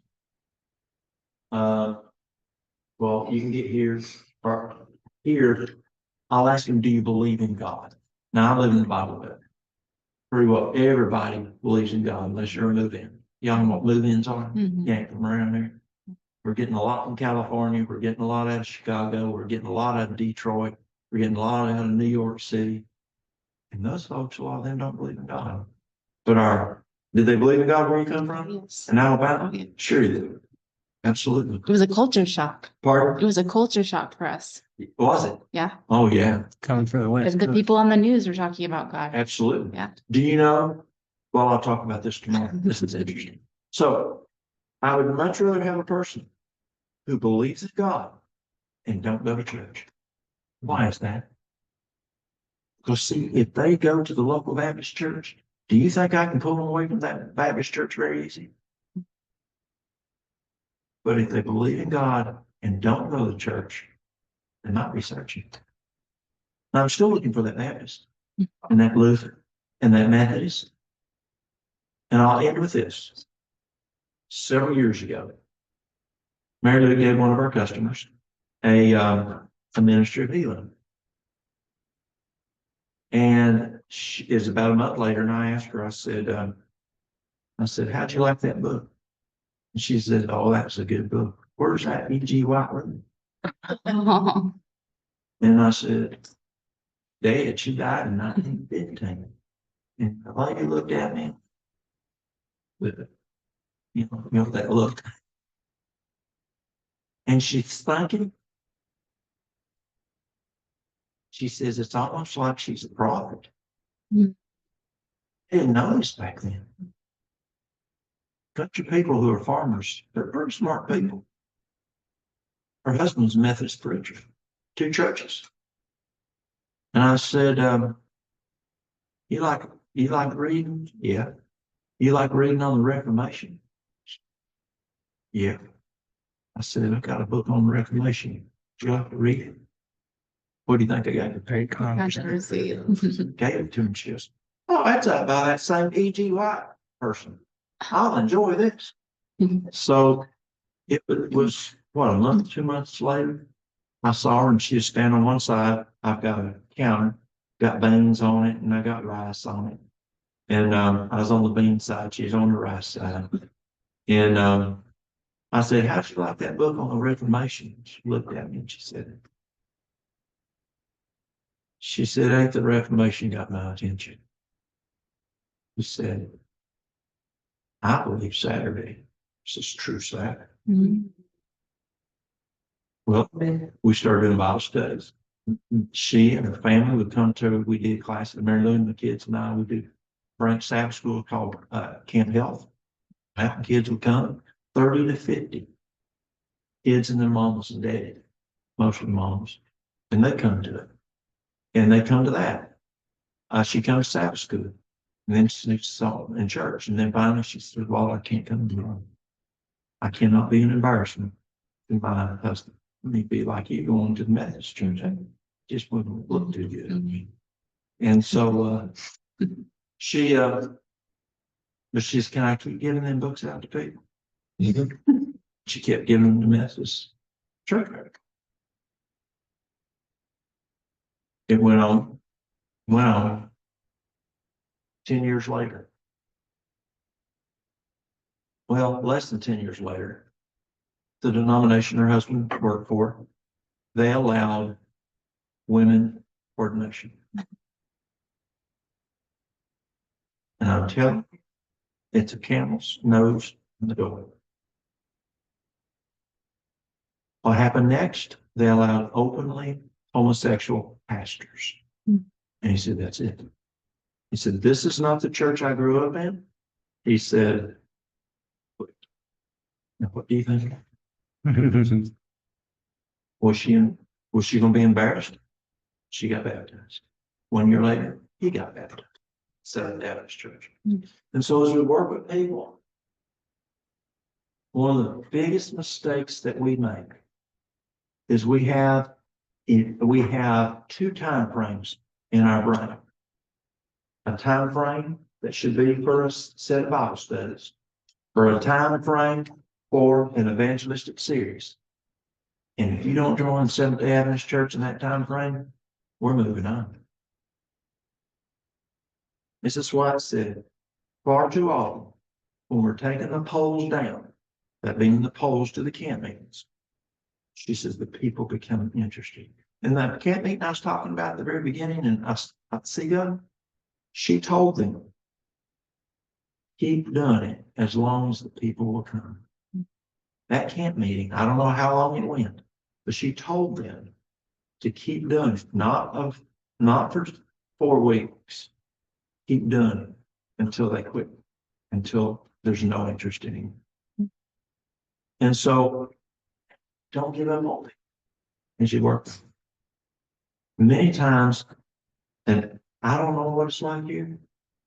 well, you can get here or here. I'll ask them, do you believe in God? Now, I live in the Bible Belt. Pretty well everybody believes in God unless you're a move-in. Y'all know what move-ins are? Mhm. You ain't from around there. We're getting a lot from California. We're getting a lot out of Chicago. We're getting a lot out of Detroit. We're getting a lot out of New York City. And those folks, a lot of them don't believe in God. But did they believe in God where you come from? Yes. In Alabama? Oh, yeah. Sure you do. Absolutely. It was a culture shock. It Pardon? was a culture shock for us. Was it? Yeah. Oh, yeah. Coming from the Because West the Coast. people on the news were talking about God. Absolutely. Yeah. Do you know? Well, I'll talk about this tomorrow. This is interesting. So I would much rather have a person who believes in God and don't go to church. Why is that? Because see, if they go to the local Baptist church, do you think I can pull them away from that Baptist church very easy? But if they believe in God and don't go to church, they might be searching. Now, I'm still looking for that Baptist and that Lutheran and that Methodist. And I'll end with this. Several years ago, Mary Lou gave one of our customers a ministry of healing. And she is about a month later, and I asked her, I said, how'd you like that book? And she said, oh, that's a good book. Where's that E.G. White room? And I said, Dad, she died in 1915. And the lady looked at me with that look. And she's thinking, she says, it's almost like she's a prophet. Mm. I didn't notice back then. Country people who are farmers, they're pretty smart people. Her husband's a Methodist preacher, 2 churches. And I said, you like reading? Yeah. You like reading on the Reformation? Yeah. I said, I've got a book on the Reformation. Would you like to read it? What do you think I got? Very Controversy. Gave it to him. She goes, oh, that's up by that same E.G. White person. I'll enjoy this. So it was, what, a month, 2 months later, I saw her and she was standing on one side. I've got a counter, got beans on it, and I got rice on it. And I was on the bean side, she's on the rice side. And I said, how'd you like that book on the Reformation? She looked at me and she said, ain't the Reformation got my attention? She said, I believe Saturday is true Sabbath. Mhm. Well, we started doing Bible studies. She and her family would come to, we did classes, Mary Lou and the kids and I would do branch Sabbath school called Camp Health. Half the kids would come, 30 to 50. Kids and their mamas and daddy, most of the mamas, and they come to it. And they come to that. She comes to Sabbath school, and then she saw in church, and then finally she said, "Well, I can't come tomorrow. I cannot be an embarrassment to my husband. Let me be like you going to the Methodist church. I just wouldn't look too good on me." And so she, but she's, "Can I keep giving them books out to people?" She kept giving them to Methodist church. It went on. 10 years later. Well, less than 10 years later, the denomination her husband worked for, they allowed women ordination. And I'm telling you, it's a camel's nose in the door. What happened next? They allowed openly homosexual pastors. And he said, "That's it." He said, "This is not the church I grew up in." He said, "What do you think?" Was she going to be embarrassed? She got baptized. 1 year later, he got baptized. Seventh Adventist Church. And so as we work with people, one of the biggest mistakes that we make is we have two time frames in our brain. A time frame that should be for a set of Bible studies, or a time frame for an evangelistic series. And if you don't join Seventh-day Adventist Church in that time frame, we're moving on. This is why I said far too often when we're taking the polls down, that being the polls to the camp meetings, she says the people become interested. And that camp meeting I was talking about at the very beginning, and I see them, she told them, keep doing it as long as the people will come. That camp meeting, I don't know how long it went, but she told them to keep doing it, not for 4 weeks. Keep doing it until they quit, until there's no interest anymore. And so don't give up on it. And she worked many times, and I don't know what it's like here,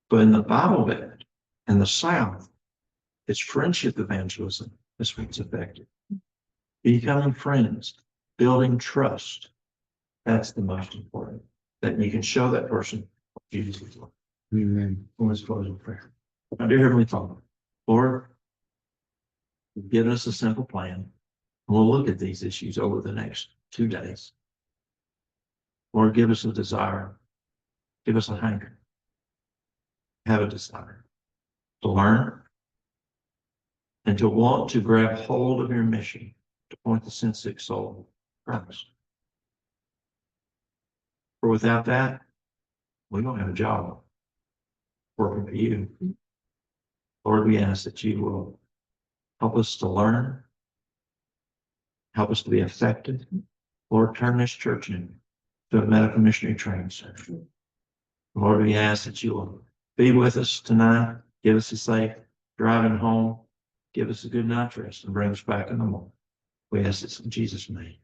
but in the Bible Belt in the South, it's friendship evangelism that's what's effective. Becoming friends, building trust. That's the most important. That you can show that person what Jesus is like. Amen. Let's close in prayer. Our dear Heavenly Father, Lord, give us a simple plan. We'll look at these issues over the next 2 days. Lord, give us a desire. Give us a hunger. Have a desire to learn and to want to grab hold of your mission to point the sin sick soul to Christ. For without that, we don't have a job working for you. Lord, we ask that you will help us to learn, help us to be effective. Lord, turn this church into a medical missionary training center. Lord, we ask that you will be with us tonight, give us a safe driving home, give us a good night's rest, and bring us back in the morning. We ask this in Jesus' name.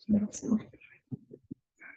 That's